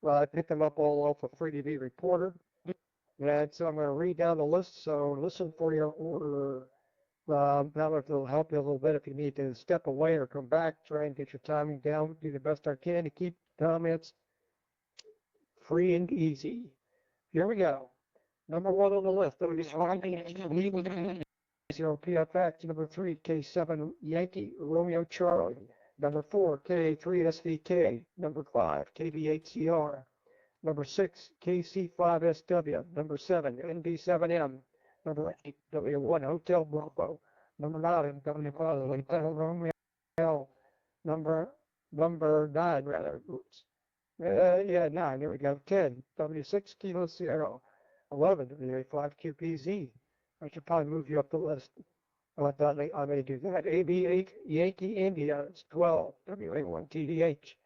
I picked them up all off of FreeDV Reporter. And so I'm going to read down the list. So listen for your order. That will help you a little bit if you need to step away or come back. Try and get your timing down. Do the best I can to keep comments free and easy. Here we go. Number one on the list. 0 PFX. Number 3, K7 Yankee Romeo Charlie. Number 4, K3SVK. Number 5, KV8CR. Number 6, KC5SW. Number 7, NB7M. Number 8, W1 Hotel Bravo. Number 9, W5 Romeo. Number 9, rather. Oops. 9, here we go. 10, W6 Kilo Sierra. 11, W5QPZ. I should probably move you up the list. I thought I may do that. AB8 Yankee India. 12, WA1TDH.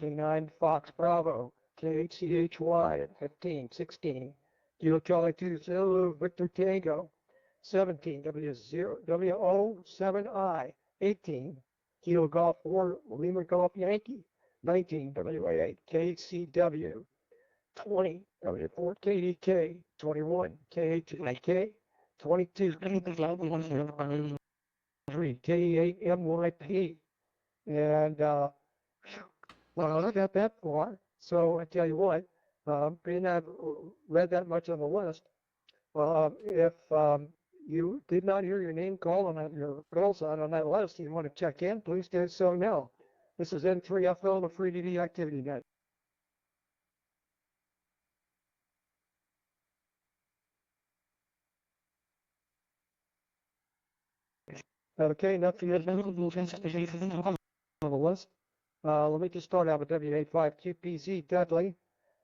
K9 Fox Bravo. KHCHY at 15, 16. Kilo Charlie 2 Zulu Victor Tango. 17, WO7I. 18, Kilo Golf 4 Lima Golf Yankee. 19, WA8 KCW. 20, W4 KDK. 21, KHK. 22, K8MYP. And, well, I got that far. So I tell you what, being I've read that much on the list, if you did not hear your name called on your call sign on that list, you want to check in, please do so now. This is N3FL, the FreeDV Activity Net. Okay, enough for you on the list. Let me just start out with W85QPZ Dudley,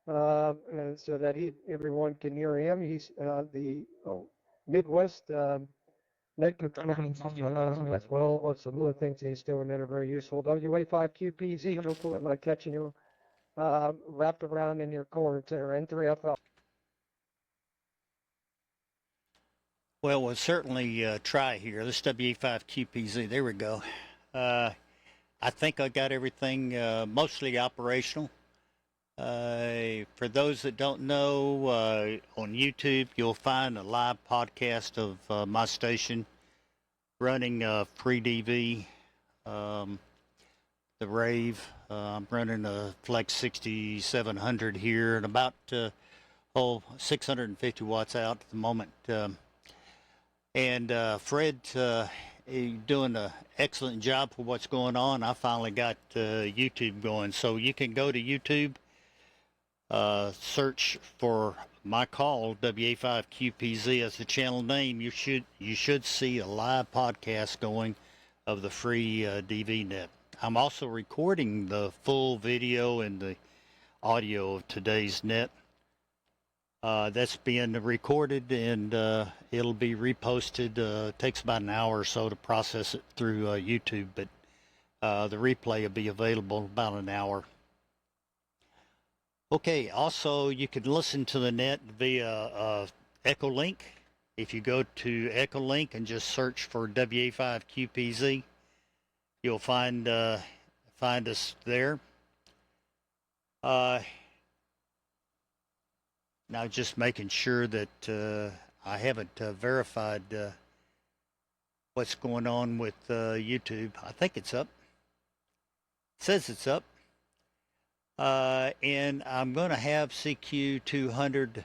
so that everyone can hear him. He's the Midwest net as well as some other things he's doing that are very useful. WA5QPZ, hopefully I'm not catching you wrapped around in your corner there, N3FL. Well, we'll certainly try here. This WA5QPZ, there we go. I think I got everything mostly operational. For those that don't know, on YouTube, you'll find a live podcast of my station running FreeDV, the Rave. I'm running a Flex 6700 here and about 650 watts out at the moment. And Fred, doing an excellent job for what's going on. I finally got YouTube going, so you can go to YouTube, search for my call WA5QPZ as the channel name. You should see a live podcast going of the free DV net. I'm also recording the full video and the audio of today's net. That's being recorded and it'll be reposted. Takes about an hour or so to process it through YouTube, but the replay will be available in about an hour. Okay, also you can listen to the net via EchoLink. If you go to EchoLink and just search for WA5QPZ, you'll find us there. Now just making sure that I haven't verified what's going on with YouTube. I think it's up. It says it's up. And I'm going to have CQ200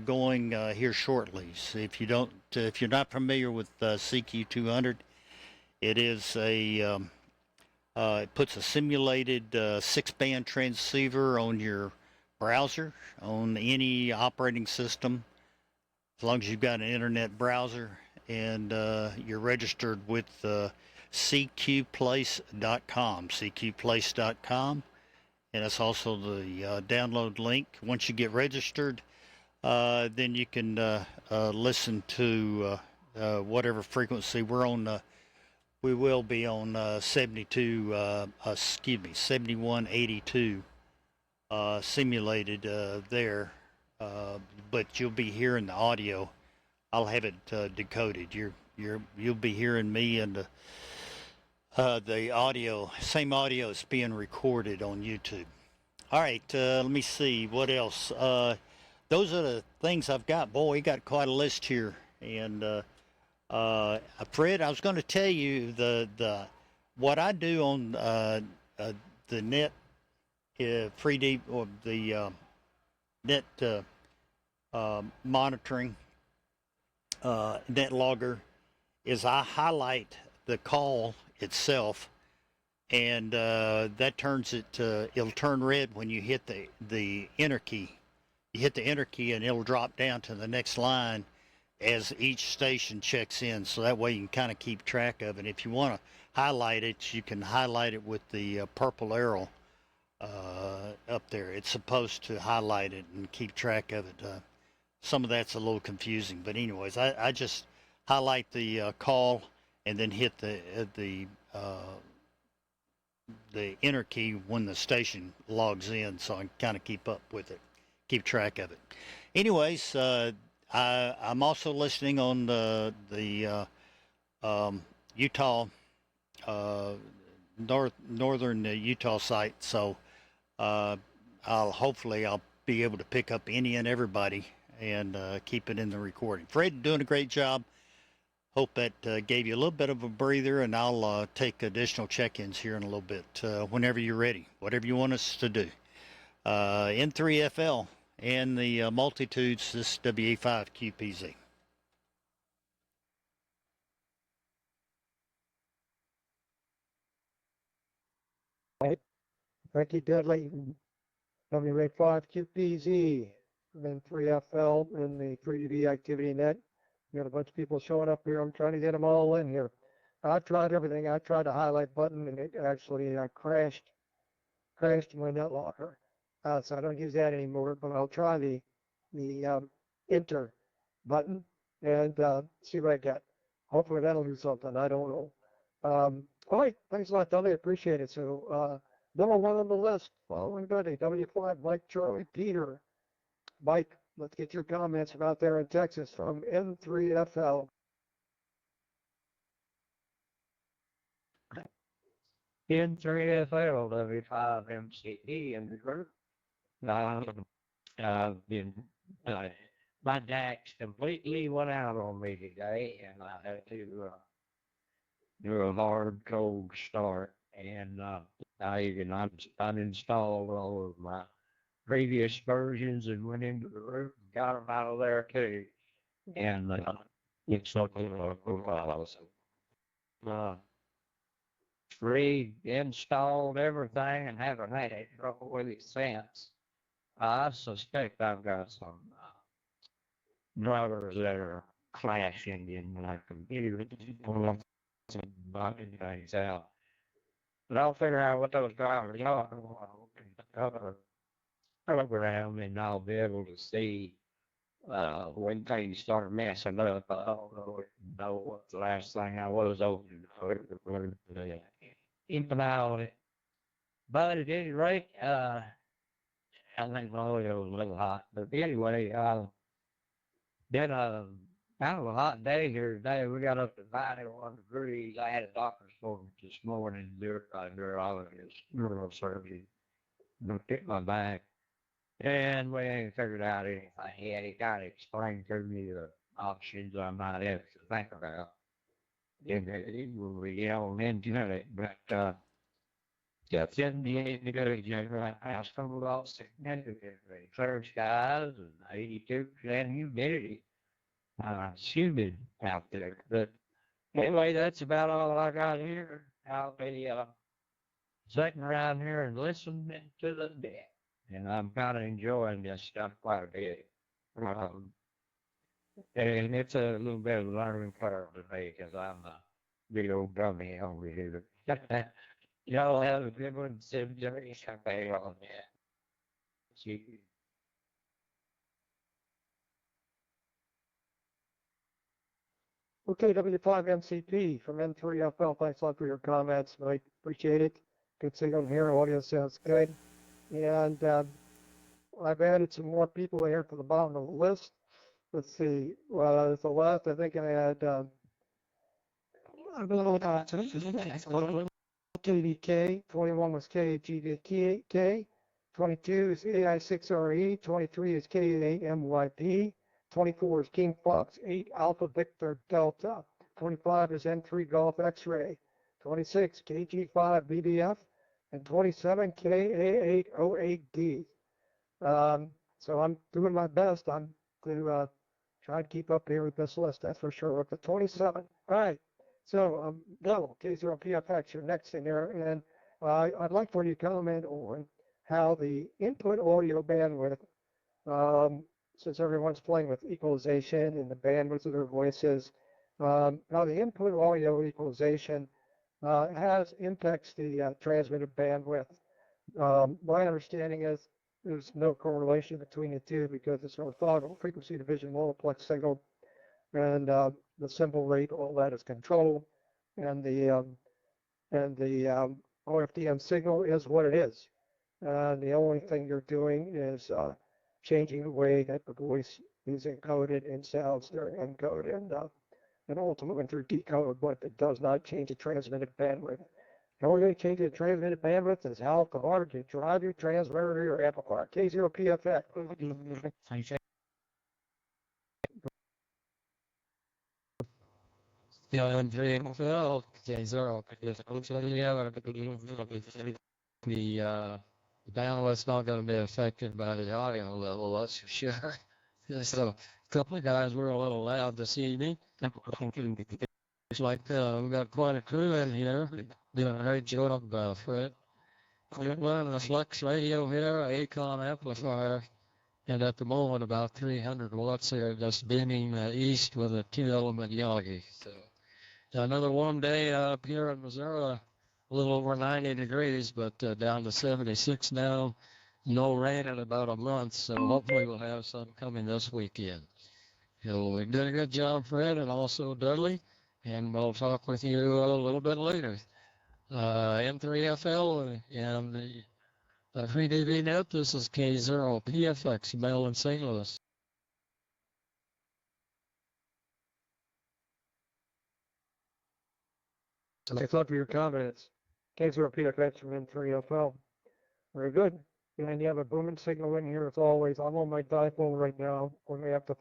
going here shortly. So if you're not familiar with CQ200, it is it puts a simulated 6-band transceiver on your browser on any operating system, as long as you've got an internet browser and you're registered with cqplace.com, and it's also the download link. Once you get registered, then you can listen to whatever frequency we're on. We will be on 7182 simulated there, but you'll be hearing the audio. I'll have it decoded. You'll be hearing me and the audio, same audio is being recorded on YouTube. All right, let me see what else. Those are the things I've got. Boy, we got quite a list here. And Fred, I was going to tell you the what I do on the net FreeDV or the net monitoring net logger is I highlight the call itself, and that turns it to, it'll turn red when you hit the enter key. You hit the enter key and it'll drop down to the next line as each station checks in, so that way you can kind of keep track of it. If you want to highlight it, you can highlight it with the purple arrow up there. It's supposed to highlight it and keep track of it. Some of that's a little confusing, but anyways, I just highlight the call and then hit the enter key when the station logs in, so I can kind of keep up with it, keep track of it. Anyways, I'm also listening on the Utah northern Utah site, so I'll be able to pick up any and everybody and keep it in the recording. Fred, doing a great job. Hope that gave you a little bit of a breather, and I'll take additional check-ins here in a little bit whenever you're ready, whatever you want us to do. N3FL and the multitudes, this WA5QPZ. Thank you, Dudley. WA5QPZ from N3FL and the FreeDV activity net. We got a bunch of people showing up here. I'm trying to get them all in here. I tried everything. I tried the highlight button and it actually crashed my NetLocker. So I don't use that anymore, but I'll try the enter button and see what I get. Hopefully that'll do something. I don't know. All right, thanks a lot, Dudley. Appreciate it. So number one on the list, following Dudley, W5, Mike, Charlie, Peter. Mike, let's get your comments about there in Texas from N3FL. N3FL W5MCE in the group. Been, my DAX completely went out on me today, and I had to do a hard cold start. And I even uninstalled all of my previous versions and went into the root and got them out of there too. And it's looking like a while. So, reinstalled everything and haven't had any trouble with it since. I suspect I've got some drivers that are clashing in my computer and bugging things out. But I'll figure out what those drivers are program, and I'll be able to see when things start messing up. I'll know what the last thing I was open to. Keep an eye on it. But at any rate, I think Mario was a little hot. But anyway, been a kind of a hot day here today. We got up to 91 degrees. I had a doctor's appointment this morning. Neurologist, neurosurgeon, looked at my back. And we ain't figured out anything yet. He kind of explained to me the options I might have to think about. And it will be into it. But just in the end, the general house come about significantly. Clear skies and 82% humidity. Humid out there. But anyway, that's about all I got here. I'll be sitting around here and listening to the deck. And I'm kind of enjoying this stuff quite a bit. And it's a little bit of a learning curve to me because I'm a big old dummy over here. Y'all have a good one. 7 days campaign on that. See you. Okay, W5MCP from N3FL. Thanks a lot for your comments, Mike. Appreciate it. Good signal here. Audio sounds good. And I've added some more people here to the bottom of the list. Let's see. Well, at the left, I think I had KVK, 21 was KGK, 22 is AI6RE, 23 is KAMYP, 24 is King Fox 8 Alpha Victor Delta, 25 is N3 Golf X-Ray, 26 KG5 BDF, and 27 KA808D. So I'm doing my best. I'm to try to keep up here with this list, that's for sure. Up to 27. All right. So, Bill, K0PFX, you're next in there, and I'd like for you to comment on how the input audio bandwidth, since everyone's playing with equalization and the bandwidth of their voices, how the input audio equalization impacts the transmitted bandwidth. My understanding is there's no correlation between the two because it's an orthogonal frequency division multiplex signal, and the symbol rate, all that is controlled, and the OFDM signal is what it is. The only thing you're doing is changing the way that the voice is encoded and sounds during encode and ultimately through decode, but it does not change the transmitted bandwidth. The only way to change the transmitted bandwidth is how hard you drive your transmitter or your amplifier. K0PFX. Yeah, and well, the bandwidth's not going to be affected by the audio level, that's for sure. So, a couple of guys were a little loud this evening. It's like we got quite a crew in here. Doing a great job, Fred. We're running a flex radio here, a ACOM amplifier, and at the moment about 300 watts here, just beaming east with a 2-element Yagi. So another warm day up here in Missouri, a little over 90 degrees, but down to 76 now. No rain in about a month, so hopefully we'll have some coming this weekend. So we did a good job, Fred, and also Dudley, and we'll talk with you a little bit later. M3FL and the FreeDV net, this is K0PFX, Mel in St. Louis. Thanks a lot for your comments. K0PFX from M3FL. Very good. And you have a booming signal in here as always. I'm on my dipole right now. We're going to have to,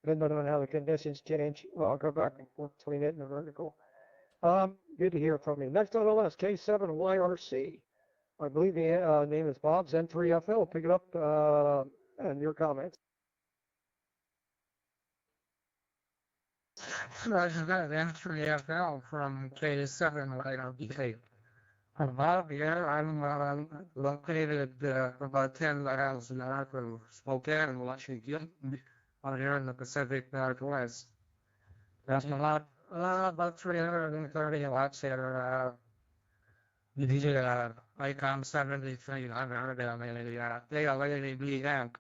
depending on how the conditions change, I'll go back and forth between it and the vertical. Good to hear from you. Next on the list, K7YRC. I believe the name is Bob's N3FL. Pick it up and your comments. I got N3FL from K7YRC. I'm Bob here. I'm located about 10 miles north of Spokane, Washington, out here in the Pacific Northwest. That's about 330 watts here. The ICOM 7300 ALADB amp.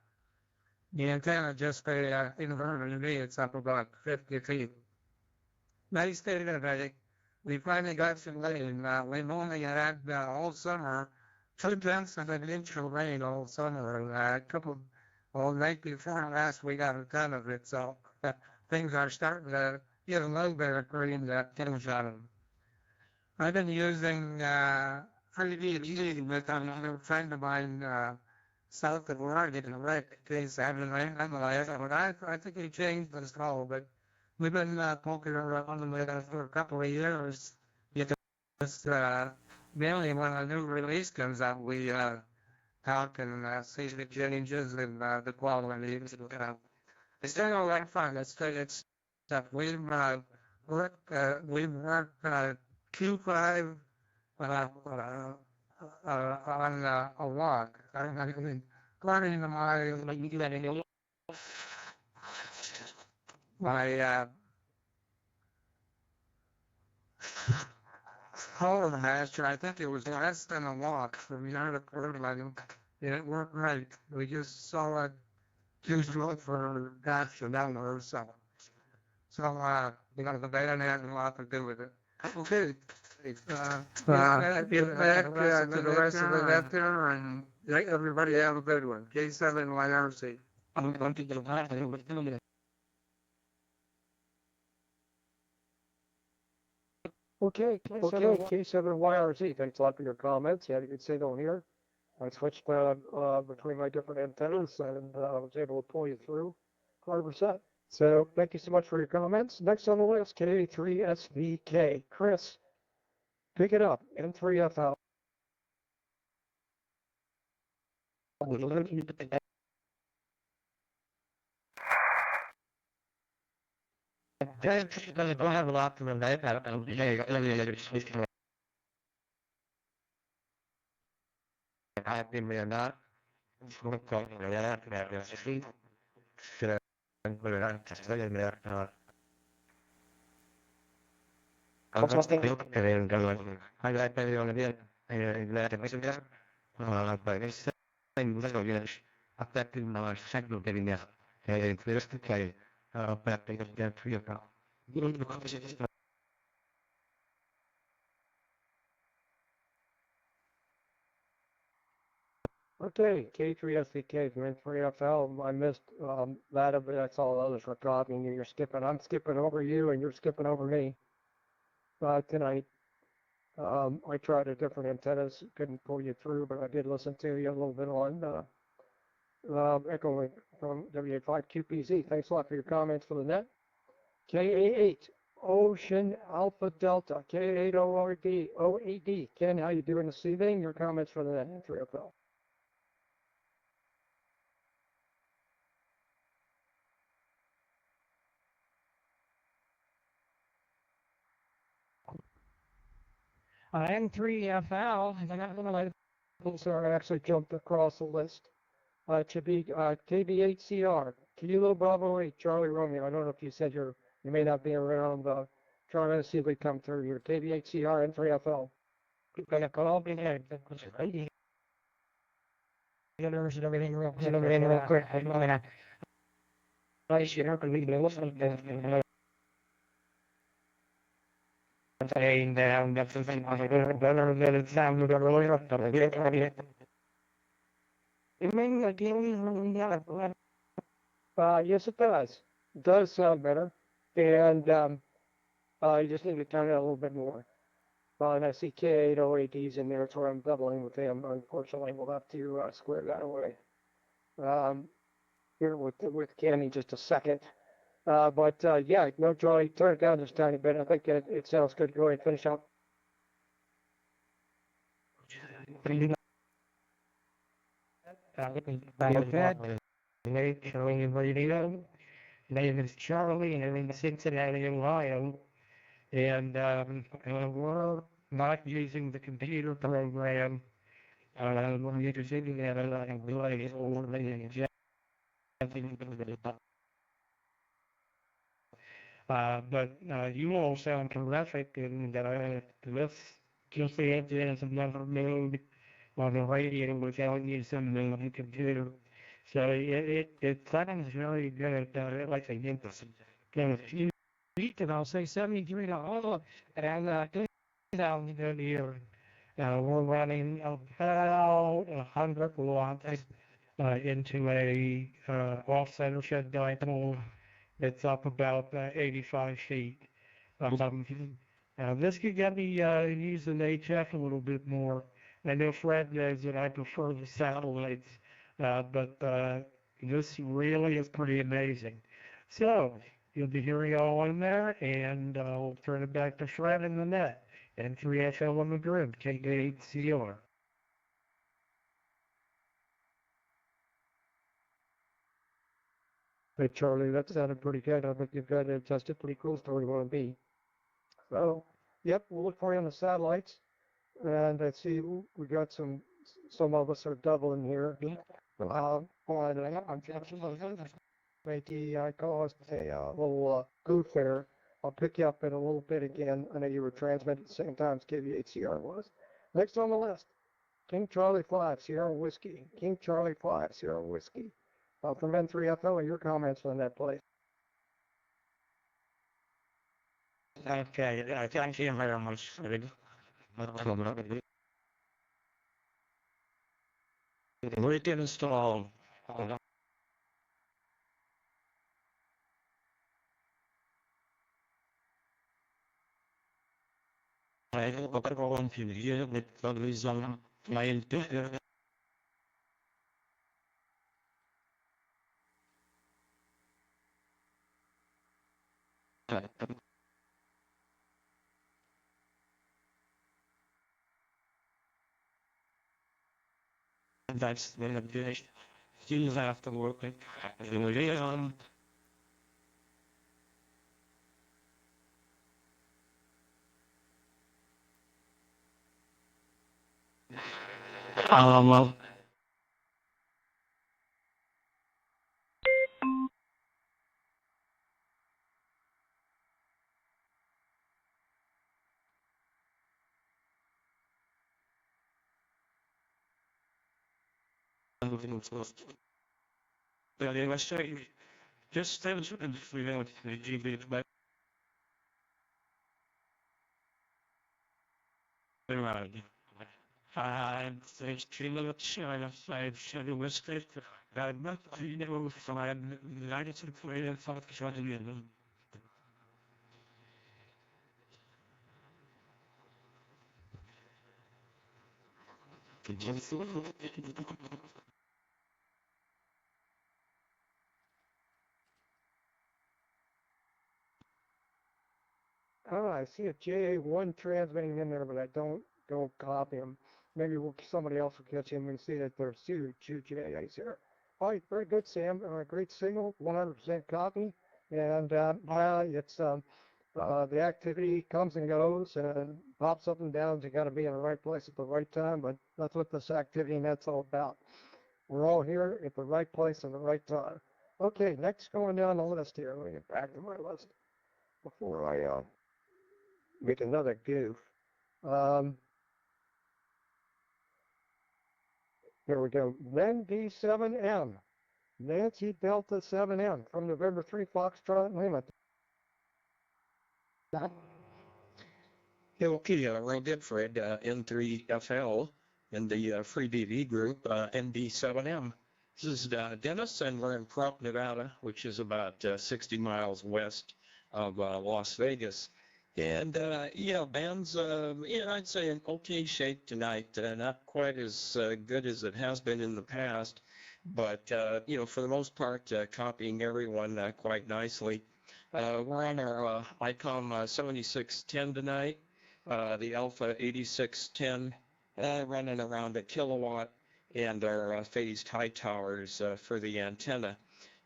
The antenna just inverted to me, it's up about 50 feet. Nice day today. We finally got some rain. We've only had all summer 2/10 of an inch of rain all summer. Night before last we got a ton of it, so things are starting to get a little bit of green tinge on them. I've been using FreeDV with another friend of mine south of Oregon, right? Case I haven't analyzed it, but I think he changed this call, but we've been poking around with it for a couple of years. Because mainly when a new release comes out, we talk and see the changes and the quality. It's been all right fun. It's stuff. We've worked Q5 on a log. I mean, according to my hole master, I think it was less than a walk from yard to curb line. It worked right. We just saw it too slow for dash or down or so. So we got the bayonet and a lot to do with it. Okay. Get back to the rest of the lecture and let everybody have a good one. K7YRC. I'm going to get back to Okay, K7YRC. Thanks a lot for your comments. You had a good signal here. I switched between my different antennas and was able to pull you through 100%. So thank you so much for your comments. Next on the list, K3SVK. Chris, pick it up. N3FL. Don't have a lot to relate. I've been there not. Affecting my second getting there. And first to carry, back to get 3 o'clock. Okay, K3SVK from N3FL. I missed that of it. I saw others were talking and you're skipping. I'm skipping over you and you're skipping over me. Tonight, I tried a different antennas, couldn't pull you through, but I did listen to you a little bit on EchoLink from W85QPZ. Thanks a lot for your comments for the net. KA8, Ocean Alpha Delta, K8OAD. Ken, how you doing this evening? Your comments for the net, N3FL. N3FL, and I'm not going to let Sorry, I actually jumped across the list. It should be KB8CR, Kilo Bravo 8, Charlie Romeo. I don't know if you said you may not be around, trying to see if we come through here. KB8CR N3FL. you're going to call me here. There's everything real quick. I'm going to place you up and leave the saying that that's the thing. Better than it sounds really rough. You mean like you Yes, it does. It does sound better. And you just need to turn it a little bit more. And I see K8OADs in there, so I'm doubling with them. Unfortunately, we'll have to square that away. Here with Kenny just a second. Yeah, no, Charlie, turn it down just a tiny bit. I think it sounds good. Go ahead and finish up. Name is Charlie, and I'm in Cincinnati, Ohio. And we're not using the computer program. We're using but you all sound terrific, and this just the engineers have never made on the radio without using the computer. So it sounds really good. Like I did this. There's a few feet, and I'll say 73 to all, and 2,000 a year. We're running about 100 watts into a off-center shed dipole. It's up about 85 feet. This could get me using HF a little bit more. I know Fred knows that I prefer the satellites, but this really is pretty amazing. So, you'll be hearing all in there, and we'll turn it back to Fred in the net. And 3FL on the grid, K8CR. Hey, Charlie, that sounded pretty good. I think you've got it adjusted pretty close to where you want to be. So, yep, we'll look for you on the satellites. And I see we got some of us are doubling here. I caused a little goof there. I'll pick you up in a little bit again. I know you were transmitting at the same time as KVHCR was. Next on the list, King Charlie 5, Sierra Whiskey. King Charlie 5, Sierra Whiskey. From N3FL, and your comments on that, please. Okay, thank you very much. We can install. I will go on to the with Dudley's That's the day. Still have to work it. Well, but I must say, just stands and without the GB back around. I'm extremely China side shadow mistake. I'm not, you know, from I United States and South Carolina. Oh, I see a JA1 transmitting in there, but I don't copy him. Maybe somebody else will catch him and see that there's two JAs here. All right, very good, Sam. Great signal, 100% copy, and it's the activity comes and goes and pops up and down. You got to be in the right place at the right time, but that's what this activity net's all about. We're all here at the right place at the right time. Okay, next going down the list here. Let me get back to my list before I make another goof. Um, Here we go. Then D7M. Nancy Delta 7M from November 3 Foxtrot Lima. Yeah, okay, Randy Fred, N3FL in the FreeDV group, ND7M. This is Dennis, and we're in Prop, Nevada, which is about 60 miles west of Las Vegas. And yeah, band's, I'd say in okay shape tonight. Not quite as good as it has been in the past, but for the most part, copying everyone quite nicely. We're on our ICOM 7610 tonight. The Alpha 8610 running around a kilowatt, and our phased high towers for the antenna.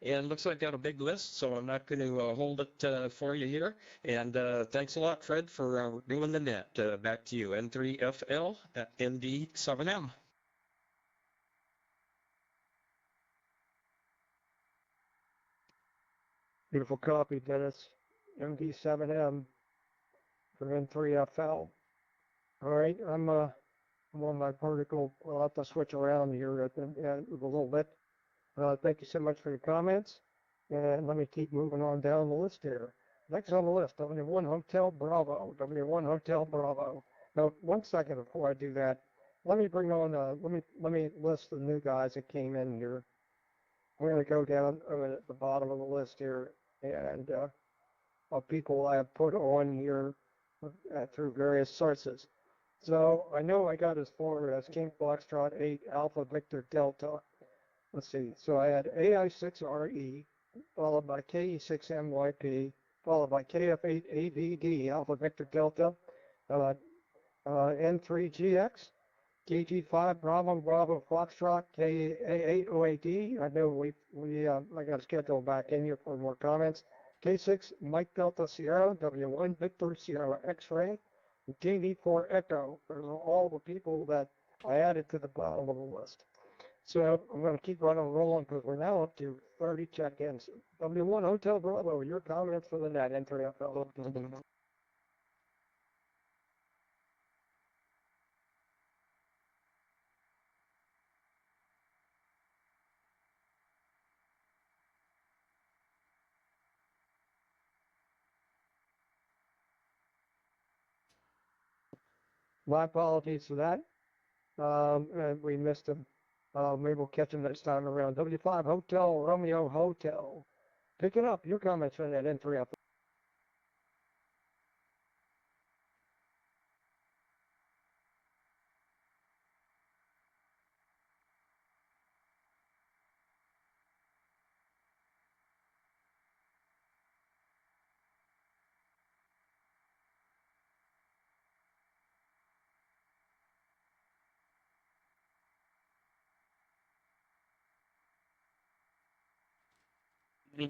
And looks like I've got a big list, so I'm not going to hold it for you here. And thanks a lot, Fred, for doing the net. Back to you, N3FL ND7M. Beautiful copy, Dennis. MD7M for N3FL. All right, I'm on my particle. I'll have to switch around here a little bit. Thank you so much for your comments. And let me keep moving on down the list here. Next on the list, W1 Hotel Bravo. W1 Hotel Bravo. Now, 1 second before I do that, let me bring on, let me list the new guys that came in here. We're going to go down at the bottom of the list here and of people I have put on here through various sources. So I know I got as far as King Foxtrot 8 Alpha Victor Delta. Let's see. So I had AI6RE, followed by KE6MYP, followed by KF8AVD Alpha Victor Delta, N3GX, KG5 Bravo Bravo Foxtrot, KA8OAD. I know I got a schedule back in here for more comments. K6 Mike Delta Sierra, W1 Victor Sierra X-Ray, JV4 Echo. Those are all the people that I added to the bottom of the list. So I'm going to keep running rolling because we're now up to 30 check-ins. W1 Hotel Bravo, your comments for the net, N3FL. My apologies for that. And we missed him. Maybe we'll catch him next time around. W5 Hotel Romeo Hotel. Picking up your comments for that N3FL. Okay,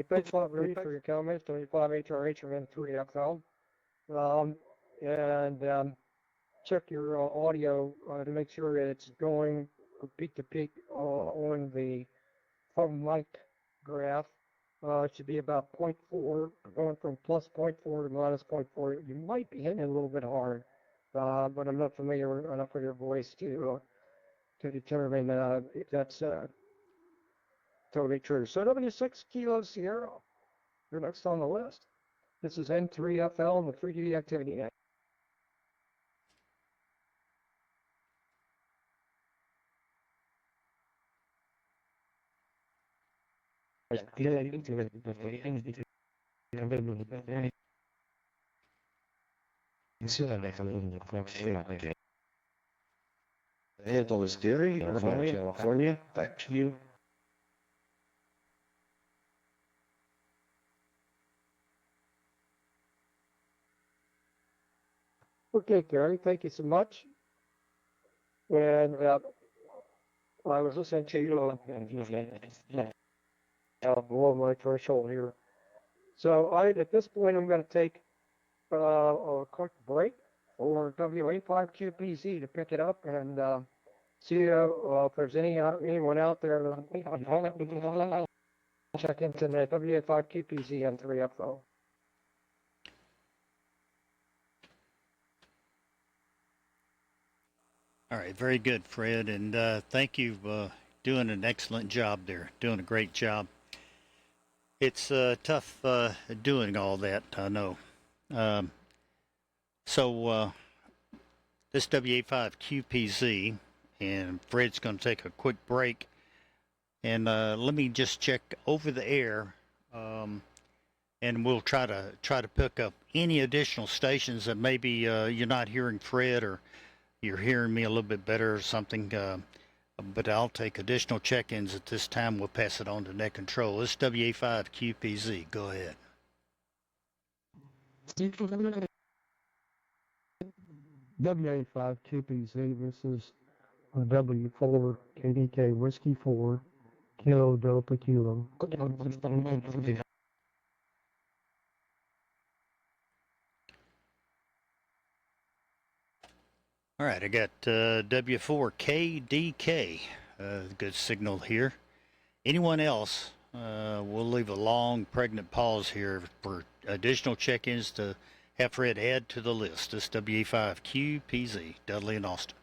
thanks a lot, Rudy, for your comments. 25 HRH and 3XL. And check your audio to make sure that it's going peak to peak on the phone mic graph. It should be about 0.4, going from plus 0.4 to minus 0.4. You might be hitting it a little bit hard, but I'm not familiar enough with your voice to determine if that's totally true. So W6 Kilo Sierra, you're next on the list. This is N3FL and the FreeDV activity net. Dudley, California. Back to you. Okay, Gary, thank you so much. And I was listening to you below my threshold here. So at this point, I'm going to take a quick break for WA5QPZ to pick it up and see if there's anyone out there check into the WA5QPZ and 3FO. All right, very good, Fred, and thank you doing an excellent job there, doing a great job. It's tough doing all that, I know. So this WA5QPZ, and Fred's going to take a quick break, and let me just check over the air, and we'll try to pick up any additional stations that maybe you're not hearing Fred, or you're hearing me a little bit better or something. But I'll take additional check-ins at this time. We'll pass it on to net control. This is WA5QPZ. Go ahead. WA5QPZ, this is W4 KDK Whiskey 4 Kilo Delta Kilo. All right, I got W4KDK. Good signal here. Anyone else? We'll leave a long, pregnant pause here for additional check-ins to have Fred add to the list. This W5QPZ, Dudley and Austin.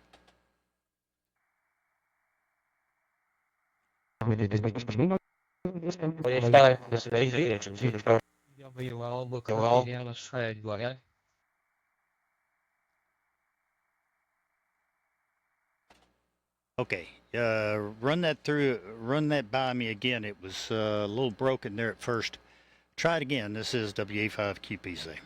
Okay, run that by me again. It was a little broken there at first. Try it again. This is WA5QPZ.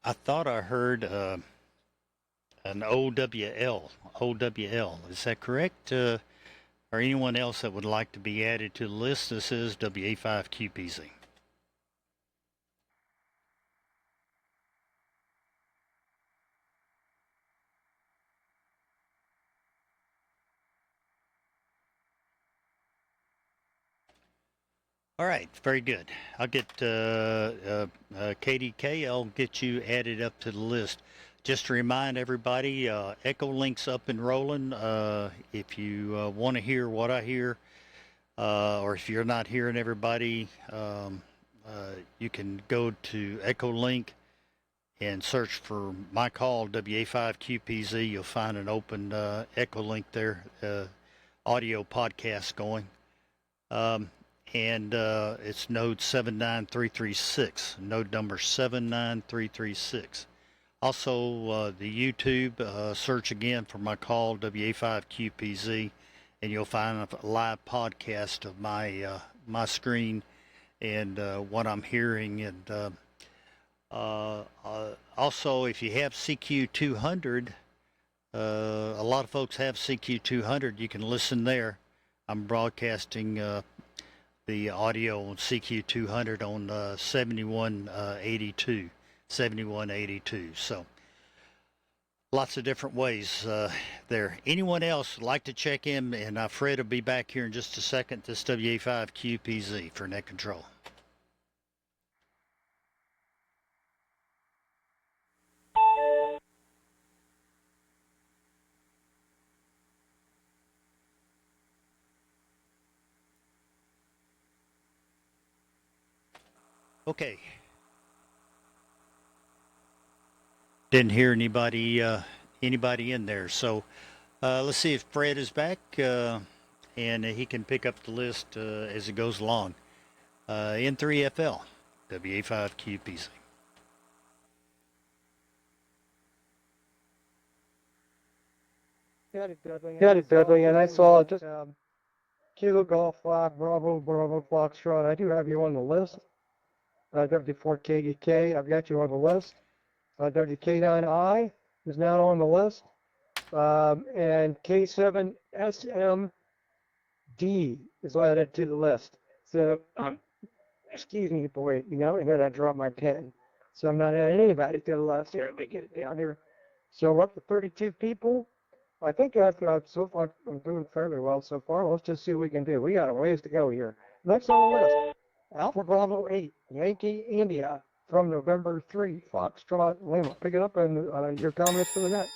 I thought I heard an OWL. Is that correct? Or anyone else that would like to be added to the list? This is WA5QPZ. All right, very good. I'll get KDK. I'll get you added up to the list. Just to remind everybody, EchoLink's up and rolling. If you want to hear what I hear, or if you're not hearing everybody, you can go to EchoLink and search for my call, WA5QPZ. You'll find an open EchoLink there, audio podcast going. And it's node 79336, node number 79336. Also, the YouTube, search again for my call, WA5QPZ, and you'll find a live podcast of my screen and what I'm hearing. And also, if you have CQ200, a lot of folks have CQ200. You can listen there. I'm broadcasting the audio on CQ200 on 7182. So lots of different ways there. Anyone else like to check in? And Fred will be back here in just a second. This WA5QPZ for net control. Okay. Didn't hear anybody in there. So let's see if Fred is back, and he can pick up the list as it goes along. N3FL, WA5QPZ. Got it, Dudley, and I saw just Kilo Golf Flag, Bravo, Foxtrot. I do have you on the list. W4KK, I've got you on the list. WK9I is now on the list. And K7SMD is added to the list. So, excuse me, boy, and then I dropped my pen. So I'm not adding anybody to the list here. Let me get it down here. So we're up to 32 people. I think so far I'm doing fairly well so far. Let's just see what we can do. We got a ways to go here. Next on the list, Alpha Bravo 8, Yankee India, from November 3, Foxtrot Lima. Pick it up and your comments for the net.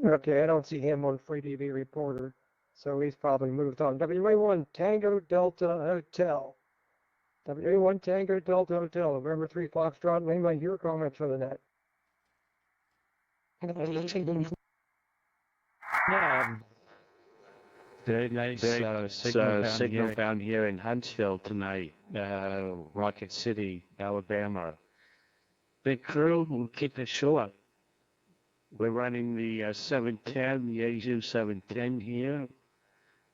Okay, I don't see him on FreeDV Reporter, so he's probably moved on. WA1 Tango Delta Hotel. WA1 Tango Delta Hotel, November 3, Foxtrot Lima. Your comments for the net. Yeah. Very nice signal down here in Huntsville tonight, Rocket City, Alabama. Big crew will keep it short. We're running the 710, the AZU 710 here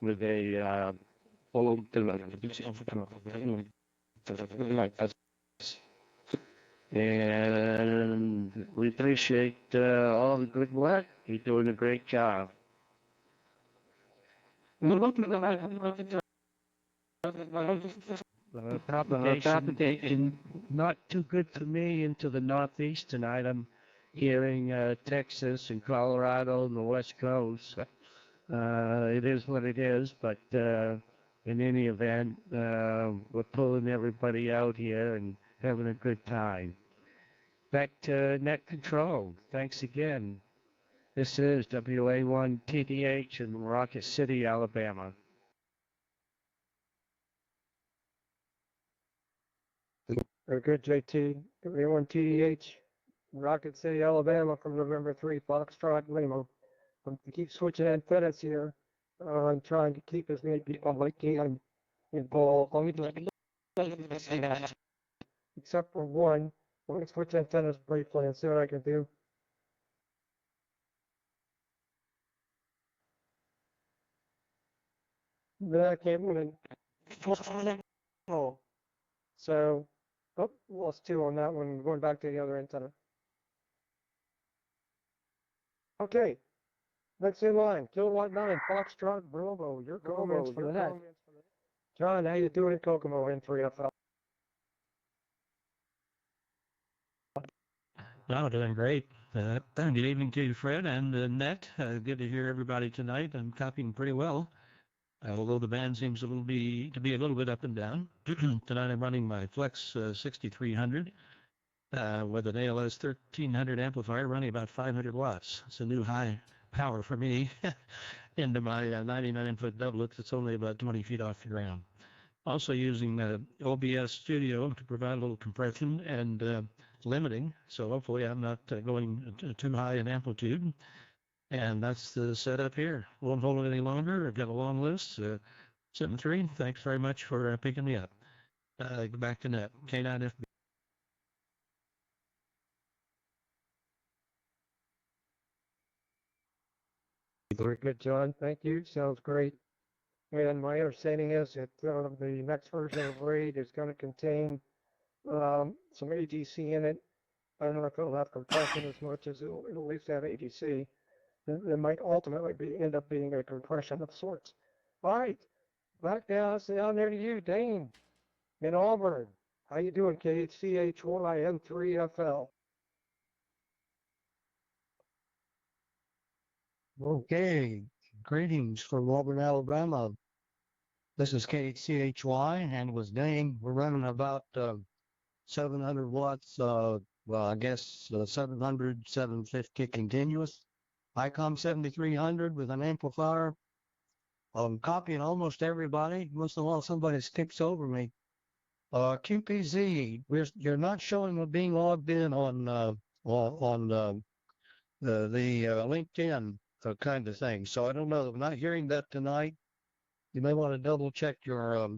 with a full and we appreciate all the good work. You're doing a great job. Propagation not too good for me into the Northeast tonight. I'm hearing Texas and Colorado and the West Coast. It is what it is, but in any event, we're pulling everybody out here and having a good time. Back to net control. Thanks again. This is WA1TDH in Rocket City, Alabama. Very good, JT. WA1TDH, Rocket City, Alabama, from November 3, Foxtrot Lima. Keep switching antennas here. I'm trying to keep as many people as I can involved. Except for one. Let me switch antennas briefly and see what I can do. Then I can't even. So, lost two on that one. Going back to the other antenna. Okay. Next in line, Kilowatt 9, Foxtrot Bravo. Your comments for that. John, how you doing at Kokomo N3FL? Well, doing great. Good evening to you, Fred and Net. Good to hear everybody tonight. I'm copying pretty well, although the band seems to be a little bit up and down. Tonight I'm running my Flex 6300 with an ALS 1300 amplifier running about 500 watts. It's a new high power for me into my 99-foot doublet that's only about 20 feet off the ground. Also using OBS Studio to provide a little compression and limiting, so hopefully I'm not going too high in amplitude. And that's the setup here. Won't hold it any longer. I've got a long list. 7-3, thanks very much for picking me up. Back to net. K9FB. Very good, John. Thank you. Sounds great. And my understanding is that the next version of RAID is going to contain some ADC in it. I don't know if it'll have compression as much as it'll at least have ADC. It might ultimately end up being a compression of sorts. All right, back down there to you, Dane, in Auburn. How you doing, KCHYN3FL? Okay, greetings from Auburn, Alabama. This is KCHY and with Dane. We're running about 700 watts, well, I guess 700, 750 continuous. ICOM 7300 with an amplifier. I'm copying almost everybody. Once in a while somebody skips over me. QPZ, you're not showing me being logged in on the LinkedIn kind of thing. So I don't know. I'm not hearing that tonight. You may want to double check your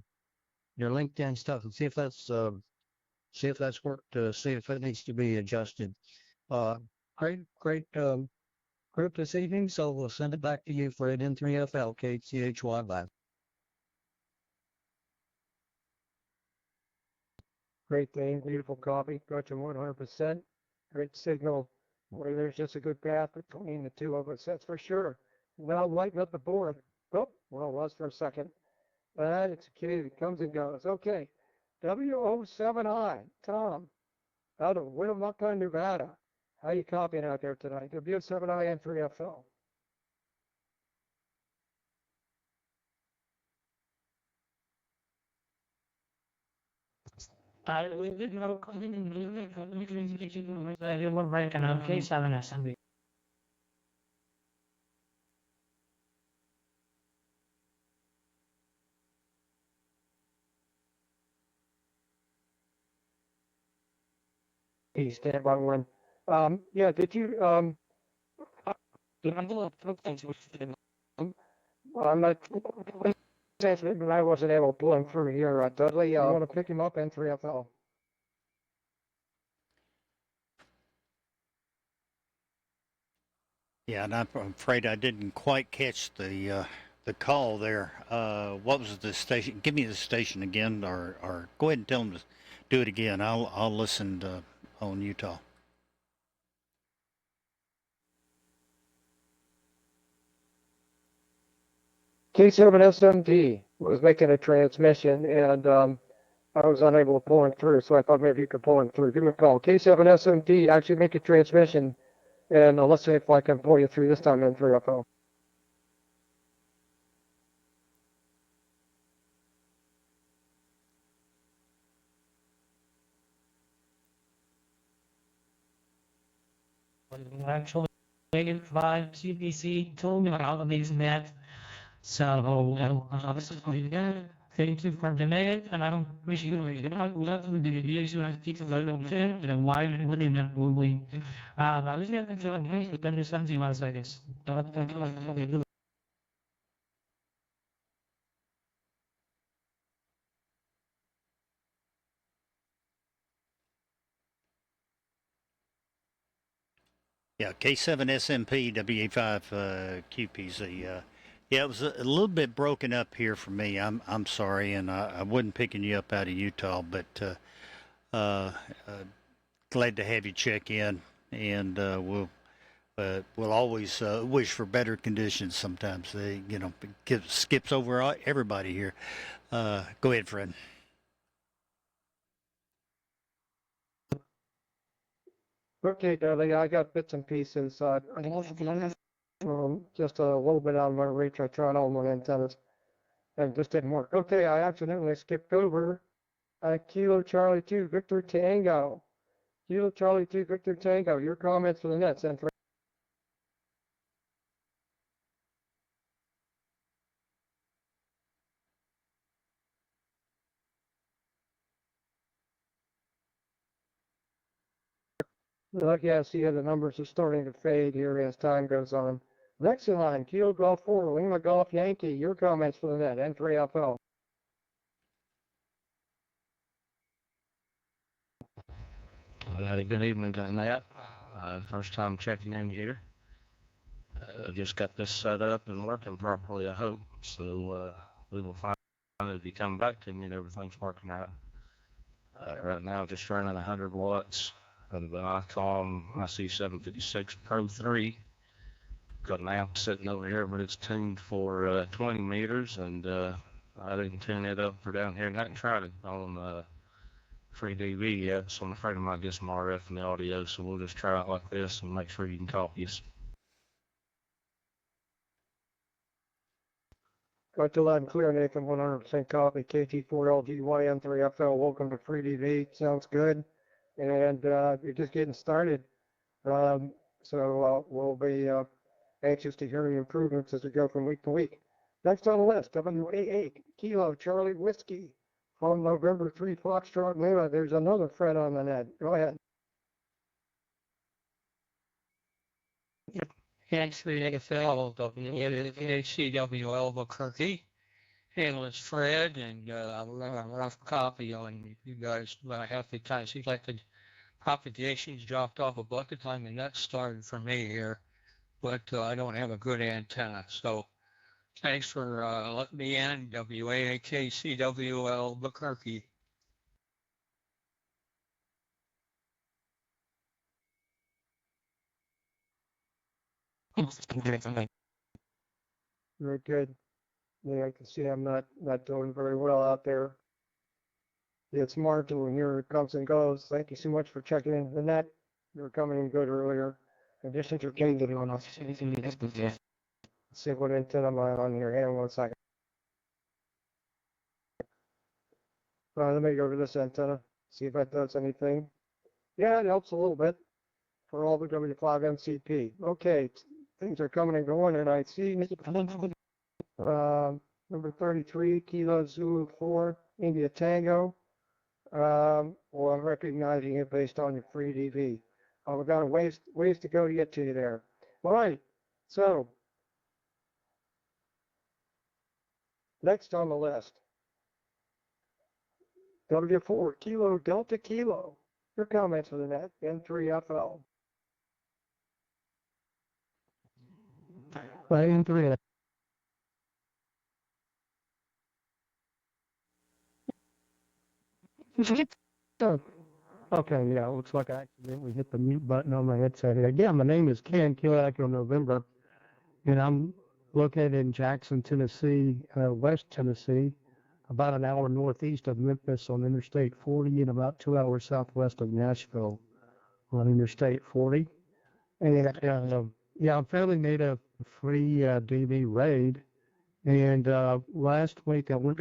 LinkedIn stuff and see if that's worked. See if it needs to be adjusted. Great group this evening. So we'll send it back to you for an N3FL KCHY Live. Great, Dane. Beautiful copy. Got you 100%. Great signal. Where there's just a good path between the two of us, that's for sure. Now lighten up the board. Oh, well, it was for a second. But it's a kid that comes and goes. Okay. W07I, Tom, out of Winnemucca, Nevada. How you copying out there tonight? W07I and 3FL. I didn't know K7 SMB. Stand by one. Yeah, did you, I'm not, but I wasn't able to pull him through here, Dudley. You want to pick him up in 3FL? Yeah, and I'm afraid I didn't quite catch the call there. What was the station? Give me the station again, or go ahead and tell them to do it again. I'll listen on Utah. K7SMD was making a transmission, and I was unable to pull him through, so I thought maybe you could pull him through. Give me a call. K7SMD actually make a transmission, and let's see if I can pull you through this time in 3FL. Actually, by CPC told me all of these met. So, this is thank you for the minute, and I don't wish you love the videos you have people that don't fit, and why would you not we I was going to spend something else like this. Yeah, K7SMP WA5 QPZ. Yeah, it was a little bit broken up here for me. I'm sorry, and I wasn't picking you up out of Utah, but glad to have you check in, and we'll always wish for better conditions. Sometimes it skips over everybody here. Go ahead, Fred. Okay, Dudley, I got bits and pieces. Just a little bit out of my reach. I tried all my antennas, and it just didn't work. Okay, I accidentally skipped over Kilo Charlie 2 Victor Tango. Kilo Charlie 2 Victor Tango. Your comments for the nets and for look, yeah, see how the numbers are starting to fade here as time goes on. Next in line, Kilo Golf 4, Lima Golf Yankee. Your comments for the net, N3FL. Good evening to Nat. First time checking in here. Just got this set up and working properly, I hope. So we will find out if you come back to me and everything's working out. Right now, just running 100 watts of the Icon IC756 Pro 3. Got an amp sitting over here, but it's tuned for 20 meters, and I didn't tune it up for down here. And I haven't tried it on FreeDV yet, so I'm afraid I might get some RF in the audio, so we'll just try it like this and make sure you can copy us. Got to loud and clear, Nathan. 100% copy. KT4LGYN3FL. Welcome to FreeDV. Sounds good. And you're just getting started. So we'll be anxious to hear the improvements as we go from week to week. Next on the list, WA8 Kilo Charlie Whiskey from November 3 Foxtrot Lima. There's another Fred on the net. Go ahead. Actually, AFL, HCW Albuquerque. And it's Fred, and I left a copy on you guys half the time. Seems like the propagation's dropped off a bucket. I mean, that started for me here, but I don't have a good antenna. So thanks for letting me in, WAKCW Albuquerque. Very good. Yeah, I can see I'm not doing very well out there. It's marginal here. It comes and goes. Thank you so much for checking in the net. You were coming in good earlier. In addition to getting the on off. Let's see what antenna am I on here. Hang on 1 second. Let me go to this antenna. See if that does anything. Yeah, it helps a little bit for all the W5 MCP. Okay, things are coming and going, and I see number 33, Kilo Zulu 4, India Tango. Well, I'm recognizing it based on your FreeDV. We've got a ways to go to get to you there. All right, so next on the list, W4, Kilo Delta Kilo. Your comments for the net, N3FL. N3. Okay, yeah, looks like I accidentally hit the mute button on my headset. Again, my name is Ken Killack November, and I'm located in Jackson, Tennessee, West Tennessee, about an hour northeast of Memphis on Interstate 40 and about 2 hours southwest of Nashville on Interstate 40. And yeah, I'm fairly made a free DV raid, and last week I went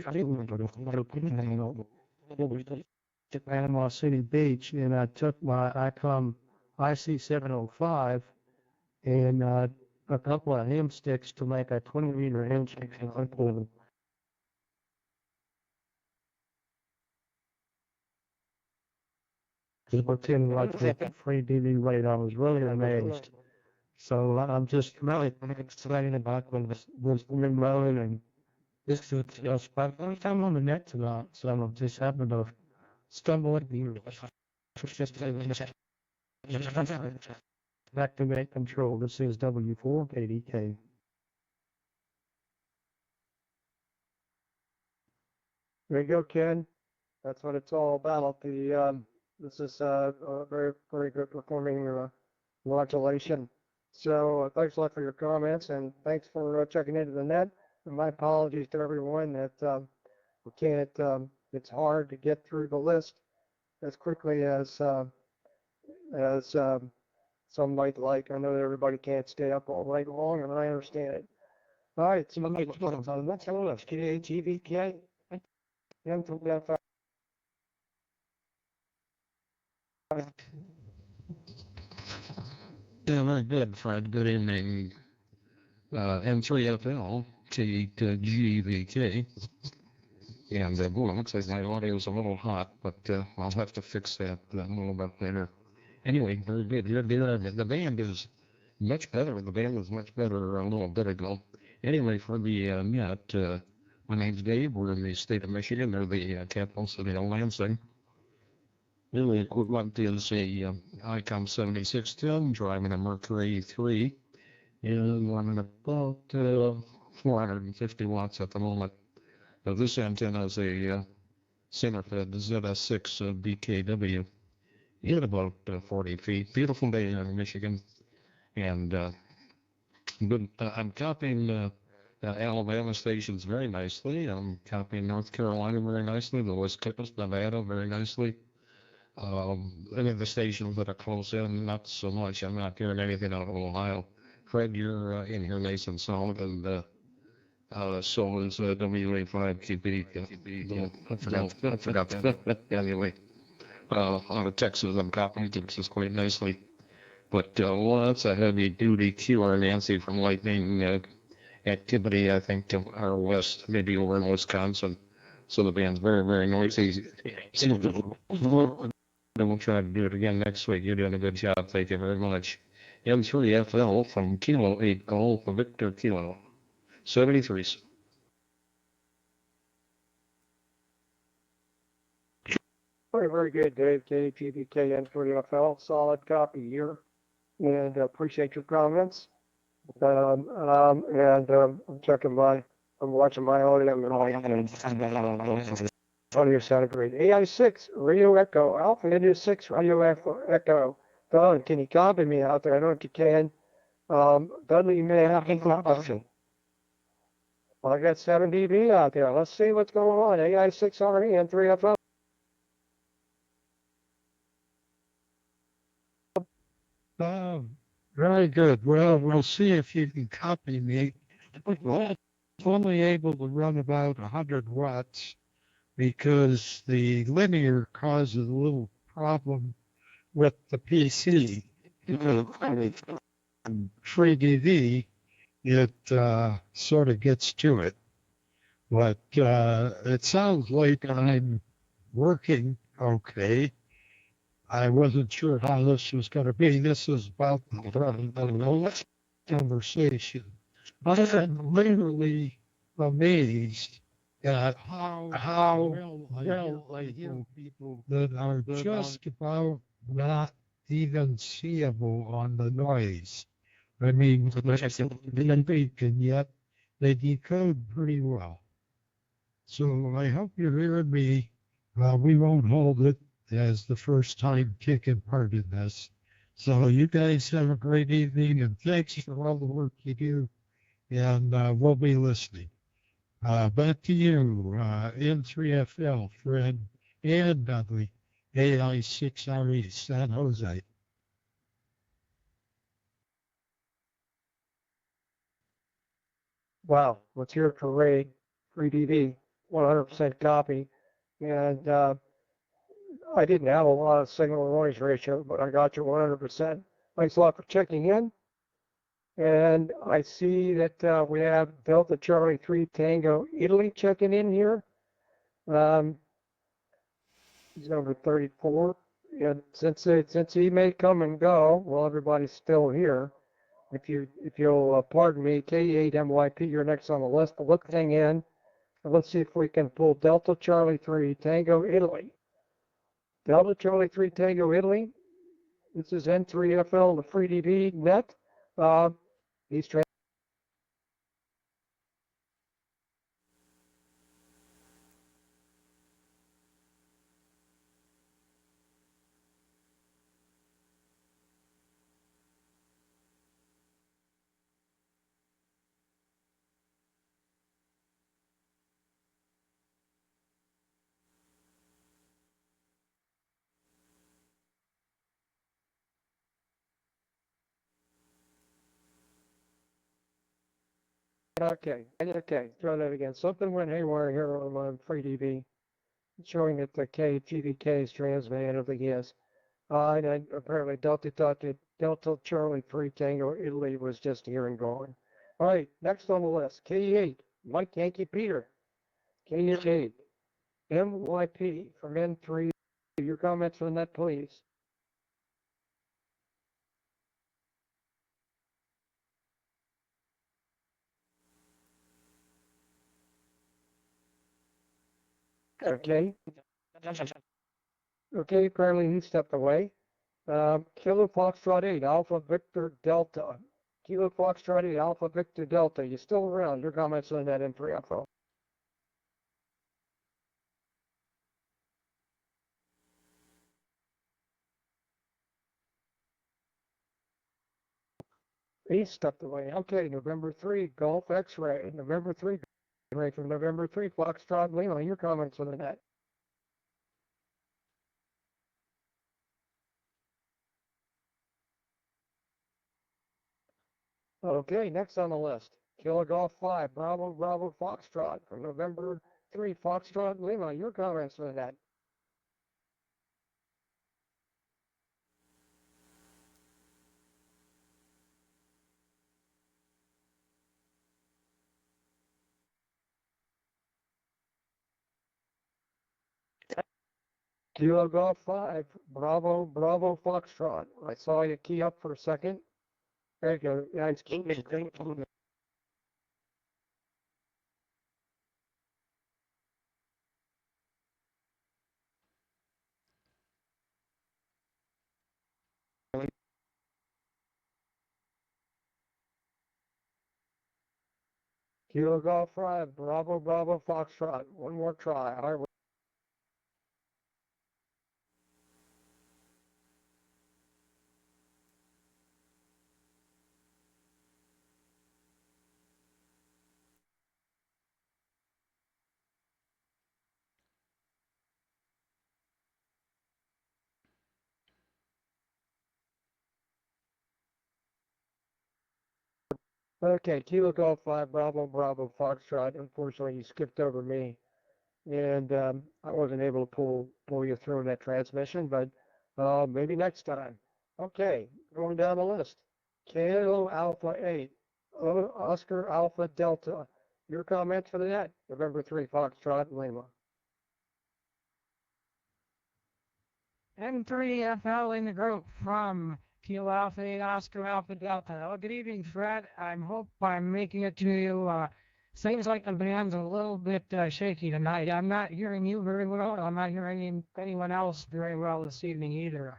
to Panama City Beach, and I took my ICOM IC705 and a couple of hem sticks to make a 20-meter hem stick. Within like the FreeDV rate, I was really amazed. So I'm just really excited about when this was rolling, and this was my first time on the net tonight, so I'm just happened to stumble at the activate control. This is W4 KDK. There you go, Ken. That's what it's all about. This is a very, very good performing modulation. So thanks a lot for your comments, and thanks for checking into the net. And my apologies to everyone that we can't. It's hard to get through the list as quickly as some might like. I know that everybody can't stay up all night long, and I understand it. All right, so let's go on the next list. KTVK. Yeah, very good, Fred. Good evening. M3FL to GVK. And boy, looks like my audio's a little hot, but I'll have to fix that a little bit later. Anyway, the band is much better. The band was much better a little bit ago. Anyway, for the net, my name's Dave. We're in the state of Michigan. They're the capital city of Lansing. Really equivalent is a ICOM 7610 driving a Mercury 3 and running about 450 watts at the moment. Now this antenna is a center-fed ZS6 BKW in about 40 feet. Beautiful day in Michigan. And I'm copying Alabama stations very nicely. I'm copying North Carolina very nicely. The West Coast, Nevada very nicely. Any of the stations that are close in, not so much. I'm not hearing anything out of Ohio. Fred, you're in here nice and solid, and so is WA5QB. I forgot. Anyway, out of Texas, I'm copying Texas quite nicely. But lots of heavy-duty Q Nancy from lightning activity, I think, to our west, maybe over in Wisconsin. So the band's very, very noisy. And we'll try to do it again next week. You're doing a good job. Thank you very much. M3FL from Kilo 8 Golf Victor Kilo 73. Very, very good, Dave. KPBK N3FL, solid copy here. And appreciate your comments. I'm watching my audio. Audio sounded great. AI6, Radio Echo, Alpha India 6, Radio Echo. Don, can you copy me out there? I don't know if you can. Dudley, you may have an option. Well, I got 7 dB out there. Let's see what's going on. AI6 RE and 3FL. Very good. Well, we'll see if you can copy me. Well, it's only able to run about 100 watts because the linear causes a little problem with the PC. FreeDV, it sort of gets to it. But it sounds like I'm working okay. I wasn't sure how this was going to be. This was about the conversation. I'm literally amazed at how well I hear people that are just about not even seeable on the noise. I mean, and yet they decode pretty well. So I hope you're hearing me. We won't hold it as the first time taking part in this. So you guys have a great evening, and thanks for all the work you do, and we'll be listening. Back to you, N3FL, Fred, and Dudley, AI6RE, San Jose. Wow, let's hear it for Ray, FreeDV, 100% copy. And I didn't have a lot of signal to noise ratio, but I got you 100%. Thanks a lot for checking in. And I see that we have Delta Charlie 3 Tango Italy checking in here. He's number 34. And since he may come and go, well, everybody's still here. If you'll pardon me, K8MYP, you're next on the list. But let's hang in. And let's see if we can pull Delta Charlie 3 Tango Italy. Delta Charlie 3 Tango Italy. This is N3FL, the FreeDV net. He's okay. Try that again. Something went haywire here on my FreeDV, showing that the KTVK is transmitting. I don't think he is. And apparently Delta thought that Delta Charlie 3 Tango Italy was just here and gone. All right, next on the list, K8, Mike Yankee Peter. K8, MYP from N3. Your comments on that, please. Okay. Okay, apparently he stepped away. Kilo Foxtrot 8, Alpha Victor Delta. Kilo Foxtrot 8, Alpha Victor Delta. You still around? Your comments on that info. He stepped away. Okay, November 3, Golf X-Ray. November 3, X-Ray from November 3, Foxtrot Lima. Your comments on that? Okay, next on the list, Kilo Golf 5, Bravo Bravo Foxtrot from November 3, Foxtrot Lima. Your comments on that? Kilo Golf 5, Bravo Bravo Foxtrot. I saw you key up for a second. There you go. Yeah, it's Kilo Golf 5, Bravo Bravo Foxtrot. One more try. All right. Okay, Kilo Golf 5, Bravo Bravo Foxtrot. Unfortunately, you skipped over me, and I wasn't able to pull you through that transmission, but maybe next time. Okay, going down the list. Kilo Alpha 8, Oscar Alpha Delta. Your comments for that? November 3, Foxtrot Lima. M3FL in the group from Kilo Alpha 8 Oscar Alpha Delta. Well, good evening, Fred. I hope I'm making it to you. Seems like the band's a little bit shaky tonight. I'm not hearing you very well. I'm not hearing anyone else very well this evening either.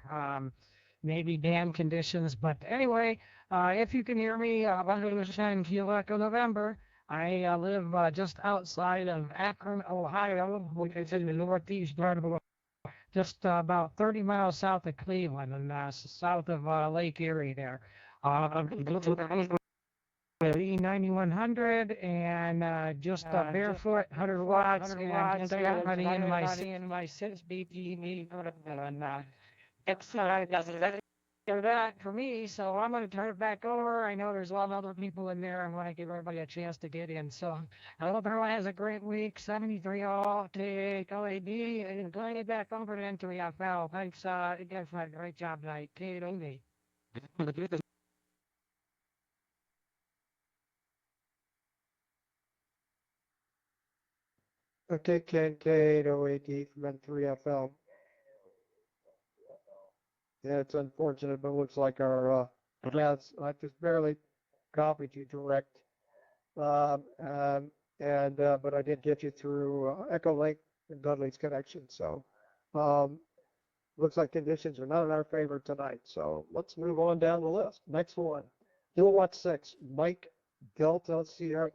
Maybe dam conditions, but anyway, if you can hear me, 100% Kilo Echo November. I live just outside of Akron, Ohio, which is in the northeast part of just about 30 miles south of Cleveland and south of Lake Erie there. E9100 and just barefoot 100 watts and money in my 6 BPM and it's that for me, so I'm going to turn it back over. I know there's a lot of other people in there. I want to give everybody a chance to get in. So I hope everyone has a great week. 73 all, take OAD, and going it back over to N3FL. Thanks, you guys had a great job tonight. Take it Okay, Ken K808D from N3FL. Yeah, it's unfortunate, but it looks like our paths, I just barely copied you direct. But I did get you through EchoLink and Dudley's connection. So, looks like conditions are not in our favor tonight. So let's move on down the list. Next one, Kilowatt 6, Mike Delta Sierra.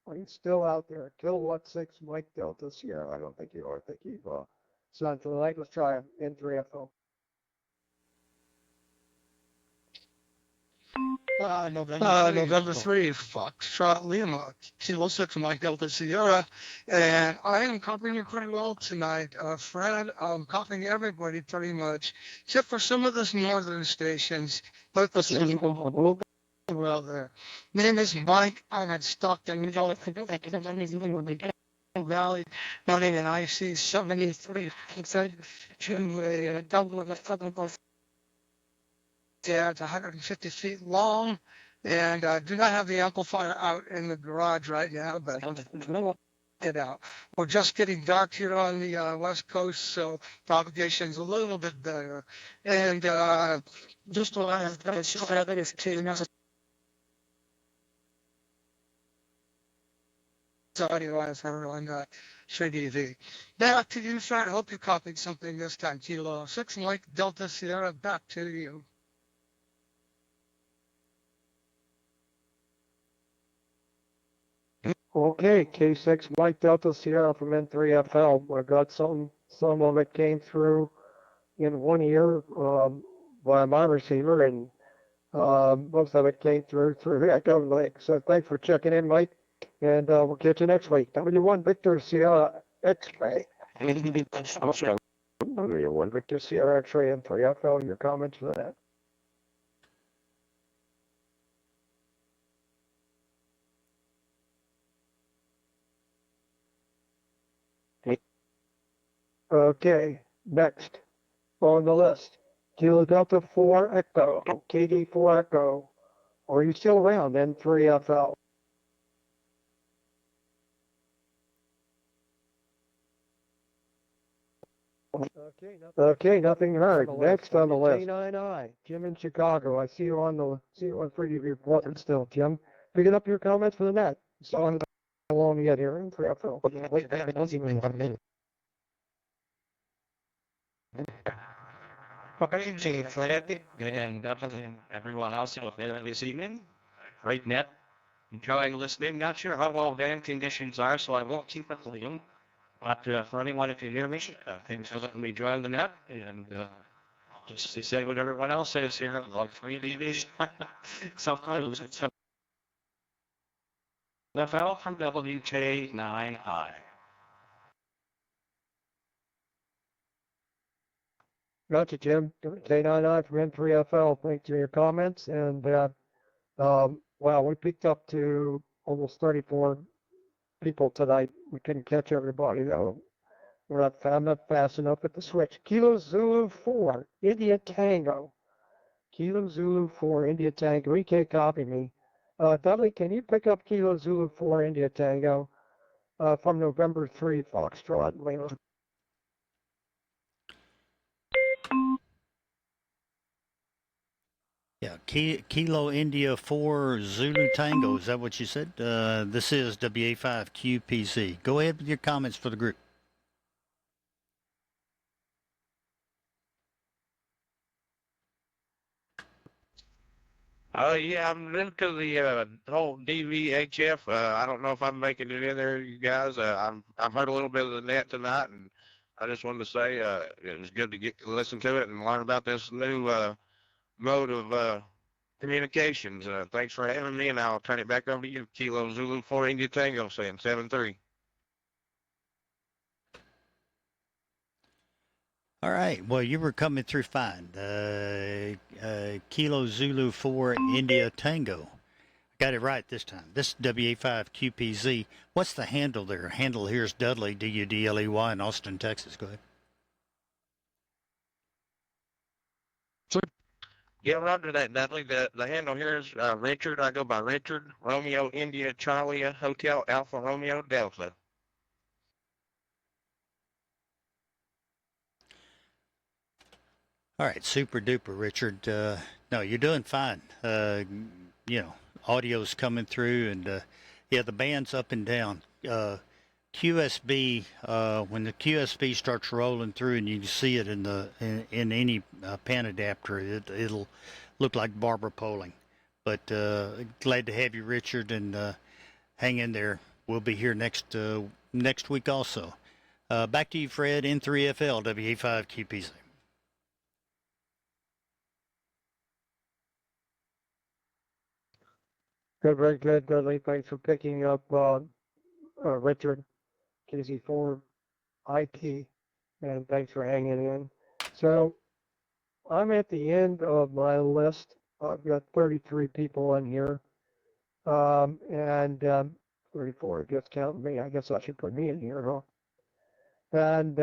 Are you still out there? Kilowatt 6, Mike Delta Sierra. I don't think you are. I think you've signed for the night. Let's try him. N3FO. November 3, Foxtrot Lima, Kilo 6, Mike Delta Sierra, and I am copying you pretty well tonight. Fred, I'm copying everybody pretty much, except for some of those northern stations, but the well there. My name is Mike, I'm at Stockton, Valley, running an IC 73 to a double of a yeah, it's 150 feet long, and I do not have the amplifier out in the garage right now, but I'll get out. We're just getting dark here on the West Coast, so propagation's a little bit better. And just what I have to show, I think it's audio as everyone FreeDV. Back to you, Fred. I hope you copied something this time. Kilo 6 Mike Delta Sierra, back to you. Okay, K6 Mike Delta Sierra from N3FL. I got some of it came through in 1 year by my receiver, and most of it came through EchoLink. So thanks for checking in, Mike, and we'll catch you next week. W1 Victor Sierra X-Ray. W1 Victor Sierra X-Ray N3FL. Your comments for that? Okay, next on the list, Kilo Delta 4 Echo, KD4 Echo. Are you still around, N3FL? Okay, nothing heard. Next on the list, K9I, Jim in Chicago. I see you on FreeDV report still, Jim. Picking up your comments for the net. So I'm along yet here, N3FL. Okay, see Fred and everyone else out there this evening. Great net. Enjoying listening. Not sure how well van conditions are, so I won't keep it long. But for anyone, if you hear me, thanks for letting me join the net. And just to say what everyone else says here, love FreeDV. Sometimes it's NFL from WK9I. Gotcha, Jim. K99 from N3FL. Thanks for your comments. And, wow, we picked up to almost 34 people tonight. We couldn't catch everybody, though. I'm not fast enough at the switch. Kilo Zulu 4, India Tango. Kilo Zulu 4, India Tango. He can't copy me. Dudley, can you pick up Kilo Zulu 4, India Tango from November 3, Foxtrot? Yeah, Kilo India 4 Zulu Tango. Is that what you said? This is WA5QPZ. Go ahead with your comments for the group. Yeah, I'm into the whole DVHF. I don't know if I'm making it in there, you guys. I've heard a little bit of the net tonight, and I just wanted to say it was good to listen to it and learn about this new mode of communications. Thanks for having me, and I'll turn it back over to you. Kilo Zulu 4 India Tango saying 7-3. All right. Well, you were coming through fine. Kilo Zulu 4 India Tango. Got it right this time. This is WA5QPZ. What's the handle there? Handle here's Dudley, Dudley in Austin, Texas. Go ahead. Yeah, roger that, Dudley. The handle here is Richard. I go by Richard. Romeo India Charlie Hotel Alpha Romeo Delta. All right, super duper, Richard. No, you're doing fine. Audio's coming through, and yeah, the band's up and down. QSB, when the QSB starts rolling through, and you can see it in any pan adapter, it'll look like Barbara polling. But glad to have you, Richard, and hang in there. We'll be here next week also. Back to you, Fred. N3FL WA5QPZ. Good, very good, Dudley. Thanks for picking up Richard, KZ4 IP, and thanks for hanging in. So I'm at the end of my list. I've got 33 people in here, and 34, just counting me. I guess I should put me in here, huh? And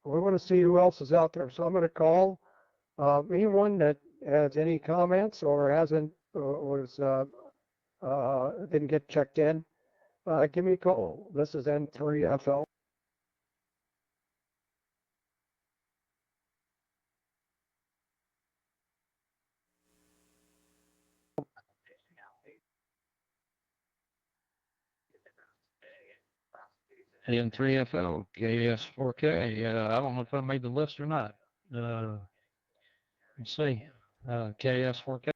we want to see who else is out there. So I'm going to call anyone that has any comments or hasn't didn't get checked in. Give me a call. This is N3FL. N3FL, KS4K. I don't know if I made the list or not. Let's see. KS4K.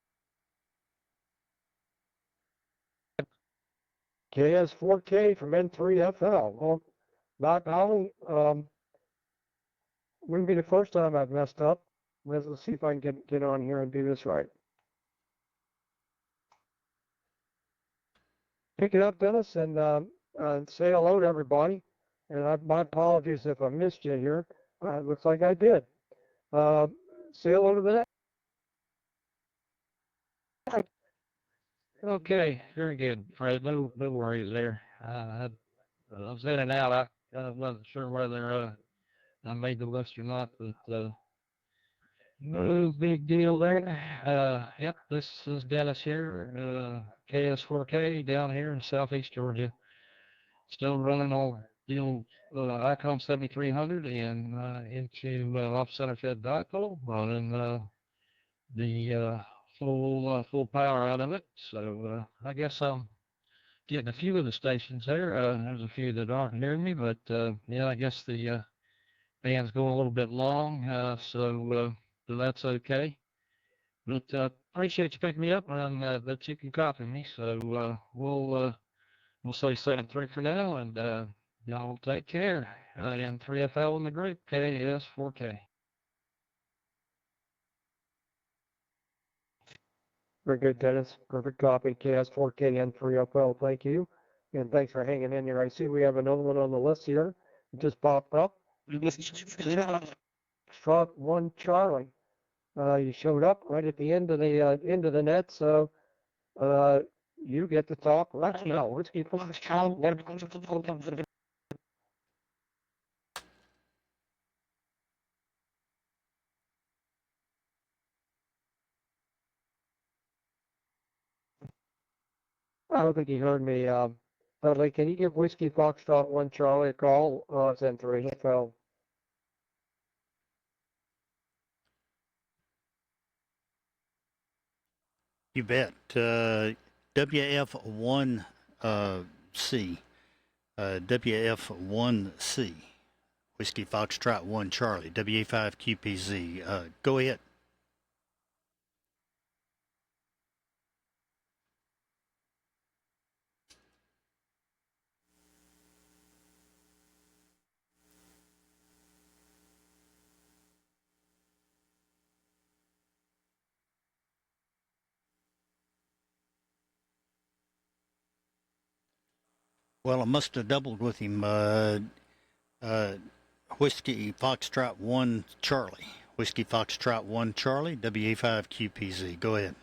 KS4K from N3FL. Well, not only, wouldn't be the first time I've messed up. Let's see if I can get on here and do this right. Pick it up, Dennis, and say hello to everybody. And my apologies if I missed you here. It looks like I did. Say hello to the next. Okay, very good, Fred. No worries there. I was in and out. I wasn't sure whether I made the list or not, but no big deal there. Yep, this is Dennis here, KS4K down here in Southeast Georgia. Still running all the old ICOM 7300 and into off-center fed dipole, running the full power out of it. So I guess I'm getting a few of the stations there. There's a few that aren't near me, but yeah, I guess the band's going a little bit long, so that's okay. But appreciate you picking me up, and that you can copy me. So we'll say 7-3 for now, and y'all take care. And 3FL in the group, KS4K. Very good, Dennis. Perfect copy. KS4K and 3FL. Thank you. And thanks for hanging in here. I see we have another one on the list here. It just popped up. Shot 1 Charlie. You showed up right at the end of the net, so you get to talk. Let's know. Let's keep on. I don't think you heard me. Dudley, can you give Whiskey Foxtrot 1 Charlie a call? It's N3FL. You bet. WF1C. WF1C. Whiskey Foxtrot 1 Charlie. WA5QPZ. Go ahead. Well, I must have doubled with him. Whiskey Foxtrot 1 Charlie. Whiskey Foxtrot 1 Charlie, WA5QPZ. Go ahead.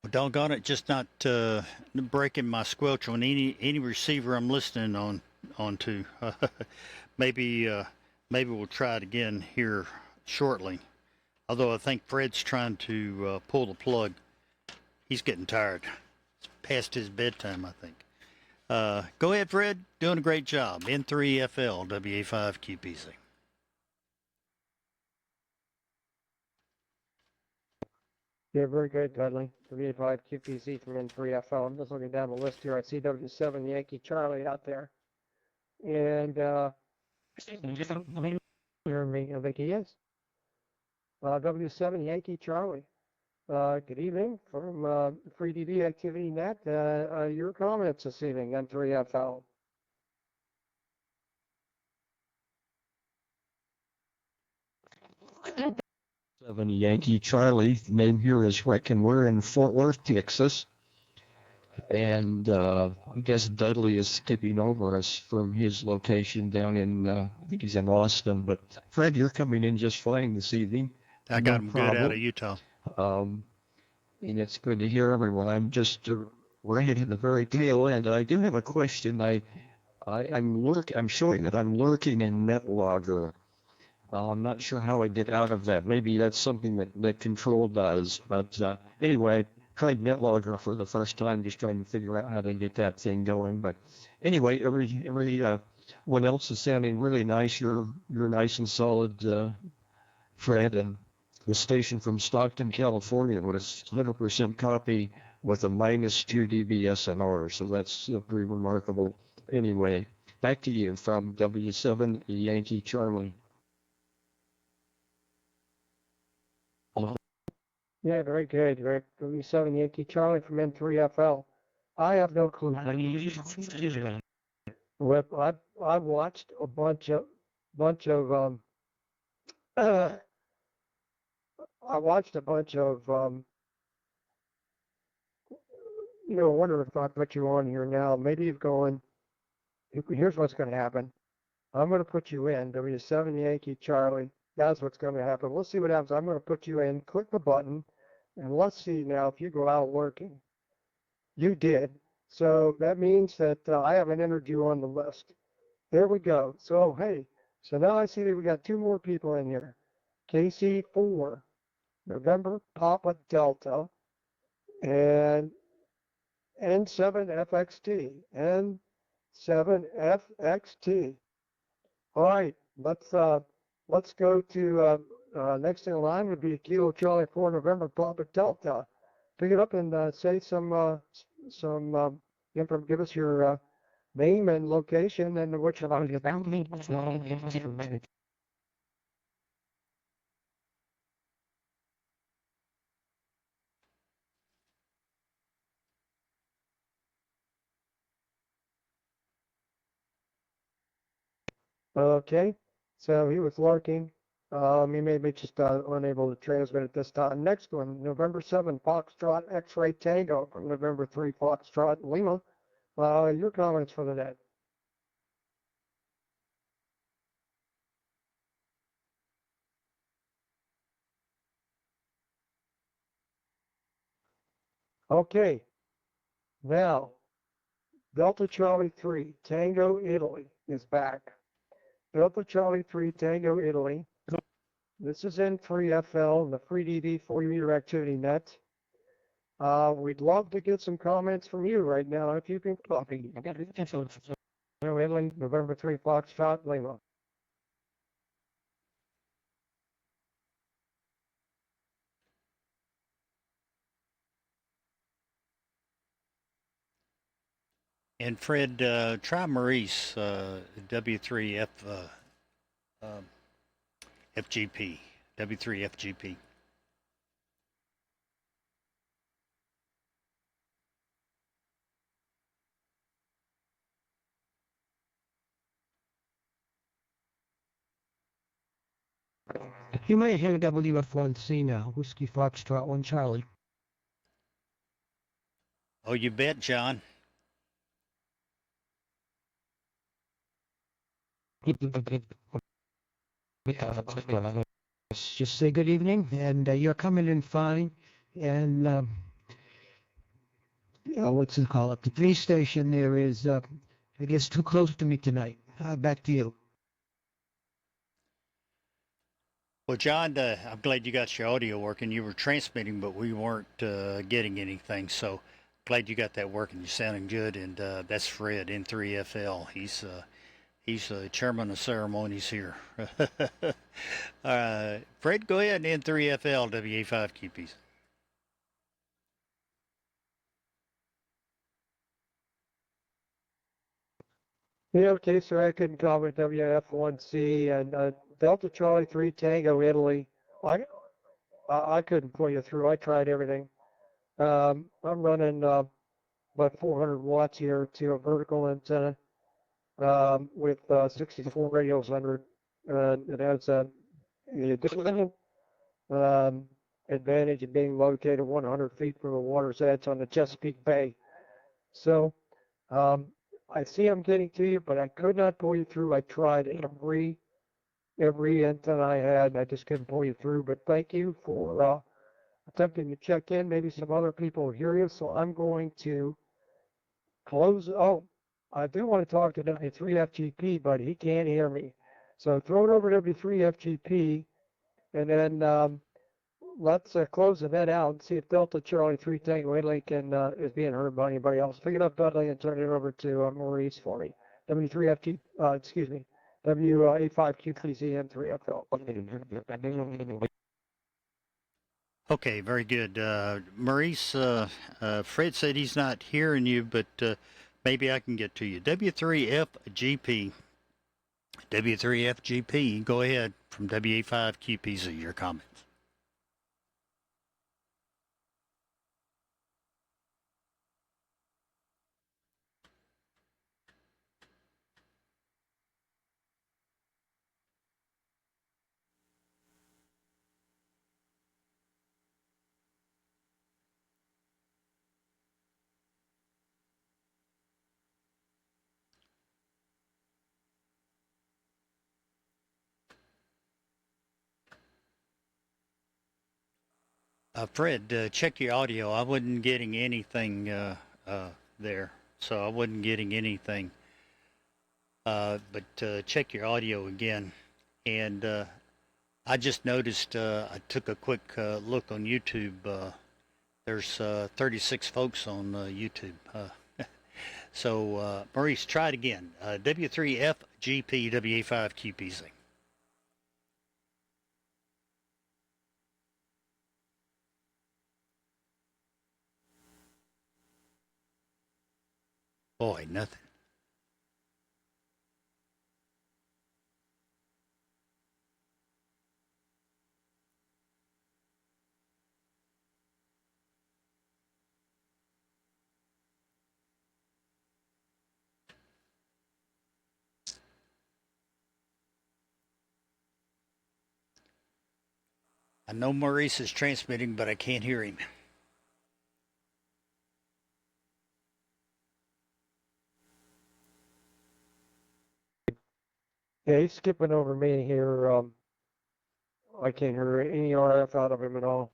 Well, doggone it, just not breaking my squelch on any receiver I'm listening onto. Maybe we'll try it again here shortly. Although I think Fred's trying to pull the plug. He's getting tired. It's past his bedtime, I think. Go ahead, Fred. Doing a great job. N3FL, WA5QPZ. Yeah, very good, Dudley. WA5QPZ from N3FL. I'm just looking down the list here. I see W7 Yankee Charlie out there. And hear me? I think he is. W7 Yankee Charlie. Good evening from FreeDV Activity Net. Your comments this evening on 3FL. Seven Yankee Charlie, name here is Rick, and we're in Fort Worth, Texas. And I guess Dudley is tipping over us from his location down in, I think he's in Austin. But Fred, you're coming in just fine this evening. I got him good out of Utah. And it's good to hear everyone. I'm just right at the very tail end. I do have a question. I'm showing that I'm lurking in NetLogger. I'm not sure how I get out of that. Maybe that's something that control does. But anyway, tried NetLogger for the first time, just trying to figure out how to get that thing going. But anyway, everyone else is sounding really nice. You're nice and solid, Fred, and the station from Stockton, California was 100% copy with a -2 dB SNR, so that's pretty remarkable. Anyway, back to you from W7 Yankee Charlie. Yeah, very good. Very 37 Yankee Charlie from N3FL. I have no clue. Well, I watched a bunch of I watched a bunch of wonder if I put you on here now. Maybe you're going. Here's what's going to happen. I'm going to put you in W7 Yankee Charlie. That's what's going to happen. We'll see what happens. I'm going to put you in. Click the button, and let's see now if you go out working. You did. So that means that I haven't entered you on the list. There we go. So, hey, so now I see that we got two more people in here. KC4, November Papa Delta, and N7FXT. N7FXT. All right, let's go to next in line would be Kilo Charlie 4 November Papa Delta. Pick it up and say some give us your name and location and what you're about me. Okay, so he was lurking. He may be just unable to transmit at this time. Next one, November 7, Foxtrot X-Ray Tango from November 3, Foxtrot Lima. Your comments for the day. Okay, now Delta Charlie 3 Tango Italy is back. Delta Charlie 3 Tango Italy. This is N3FL, the FreeDV 40-meter activity net. We'd love to get some comments from you right now if you can copy. November 3 Foxtrot Lima. And Fred, try Maurice, W3F FGP, W3FGP. You may hear WF1C now, Whiskey Foxtrot 1 Charlie. Oh, you bet, John. Just say good evening, and you're coming in fine, and what's it called? The police station there is, I guess, too close to me tonight. Back to you. Well, John, I'm glad you got your audio working. You were transmitting, but we weren't getting anything. So glad you got that working. You're sounding good. And that's Fred, N3FL. He's the chairman of ceremonies here. Fred, go ahead, N3FL, WA5 QPs. Yeah, okay, so I couldn't call with WF1C and Delta Charlie 3 Tango Italy. I couldn't pull you through. I tried everything. I'm running about 400 watts here to a vertical antenna with 64 radios under it. It has the advantage of being located 100 feet from the water's edge on the Chesapeake Bay. So I see I'm getting to you, but I could not pull you through. I tried every antenna I had, and I just couldn't pull you through. But thank you for attempting to check in. Maybe some other people will hear you, so I'm going to close. Oh, I do want to talk to W3FGP, but he can't hear me. So throw it over W3FGP, and then let's close the net out and see if Delta Charlie 3 Tango EchoLink is being heard by anybody else. Pick it up, Dudley, and turn it over to Maurice for me. W3FG, excuse me, WA5QPZ and 3FL. Okay, very good. Maurice, Fred said he's not hearing you, but maybe I can get to you. W3FGP. W3FGP, go ahead from WA5QPZ, your comments. Fred, check your audio. I wasn't getting anything there, so I wasn't getting anything. But check your audio again. And I just noticed, I took a quick look on YouTube. There's 36 folks on YouTube. So, Maurice, try it again. W3FGP WA5QPZ. Boy, nothing. I know Maurice is transmitting, but I can't hear him. Yeah, he's skipping over me here. I can't hear any RF out of him at all.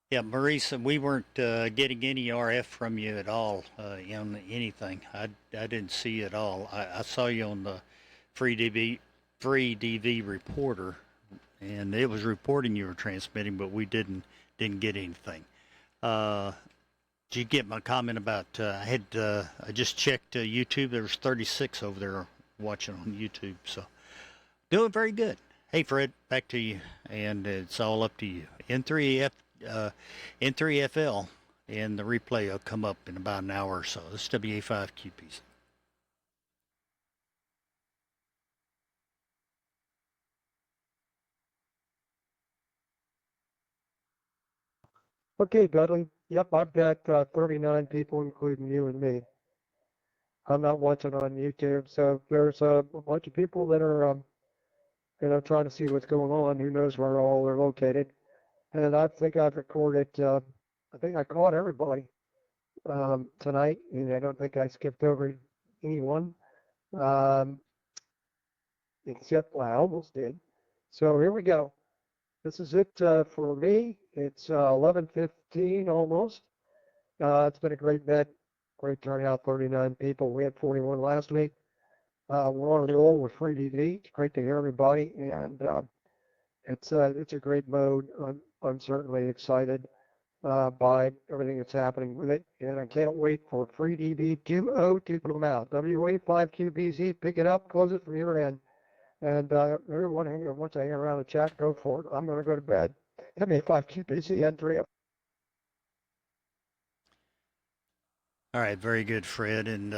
Yeah, Maurice, we weren't getting any RF from you at all in anything. I didn't see it at all. I saw you on the FreeDV reporter, and it was reporting you were transmitting, but we didn't get anything. Did you get my comment about I just checked YouTube. There was 36 over there watching on YouTube, so doing very good. Hey, Fred, back to you, and it's all up to you. N3FL, and the replay will come up in about an hour or so. This is WA5QPZ. Okay, Dudley. Yep, I've got 39 people, including you and me. I'm not watching on YouTube, so there's a bunch of people that are, trying to see what's going on. Who knows where all they're located? And I think I've recorded. I think I caught everybody tonight, and I don't think I skipped over anyone, except well, I almost did. So here we go. This is it for me. It's 11:15 almost. It's been a great bet, great turnout, 39 people. We had 41 last week. We're on a roll with FreeDV. It's great to hear everybody, and it's a great mode. I'm certainly excited by everything that's happening with it, and I can't wait for FreeDV 2.0 to come out. WA5QPZ, pick it up, close it from your end. And everyone who wants to hang around the chat, go for it. I'm going to go to bed. WA5QPZ and 3. All right, very good, Fred, and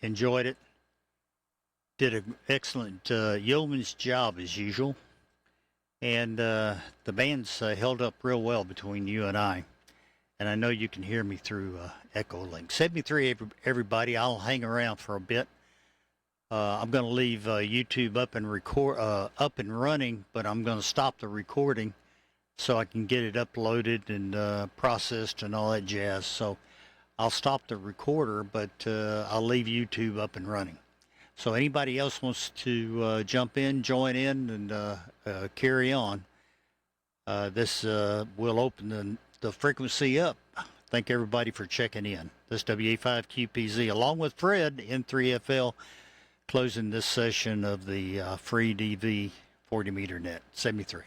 enjoyed it. Did an excellent yeoman's job as usual. And the band's held up real well between you and I. And I know you can hear me through EchoLink. 73, everybody. I'll hang around for a bit. I'm going to leave YouTube up and running, but I'm going to stop the recording so I can get it uploaded and processed and all that jazz. So I'll stop the recorder, but I'll leave YouTube up and running. So anybody else wants to jump in, join in, and carry on, this will open the frequency up thank everybody for checking in. This WA5QPZ, along with Fred, N3FL, closing this session of the FreeDV 40 meter net 73.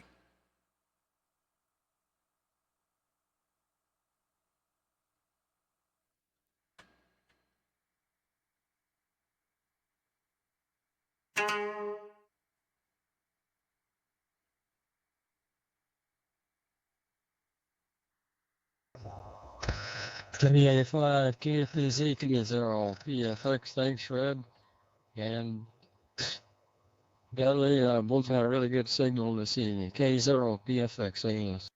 WA5 KFZ to 0. VFX, thanks, Fred. And Dudley, both had a really good signal this evening. K0 PFX,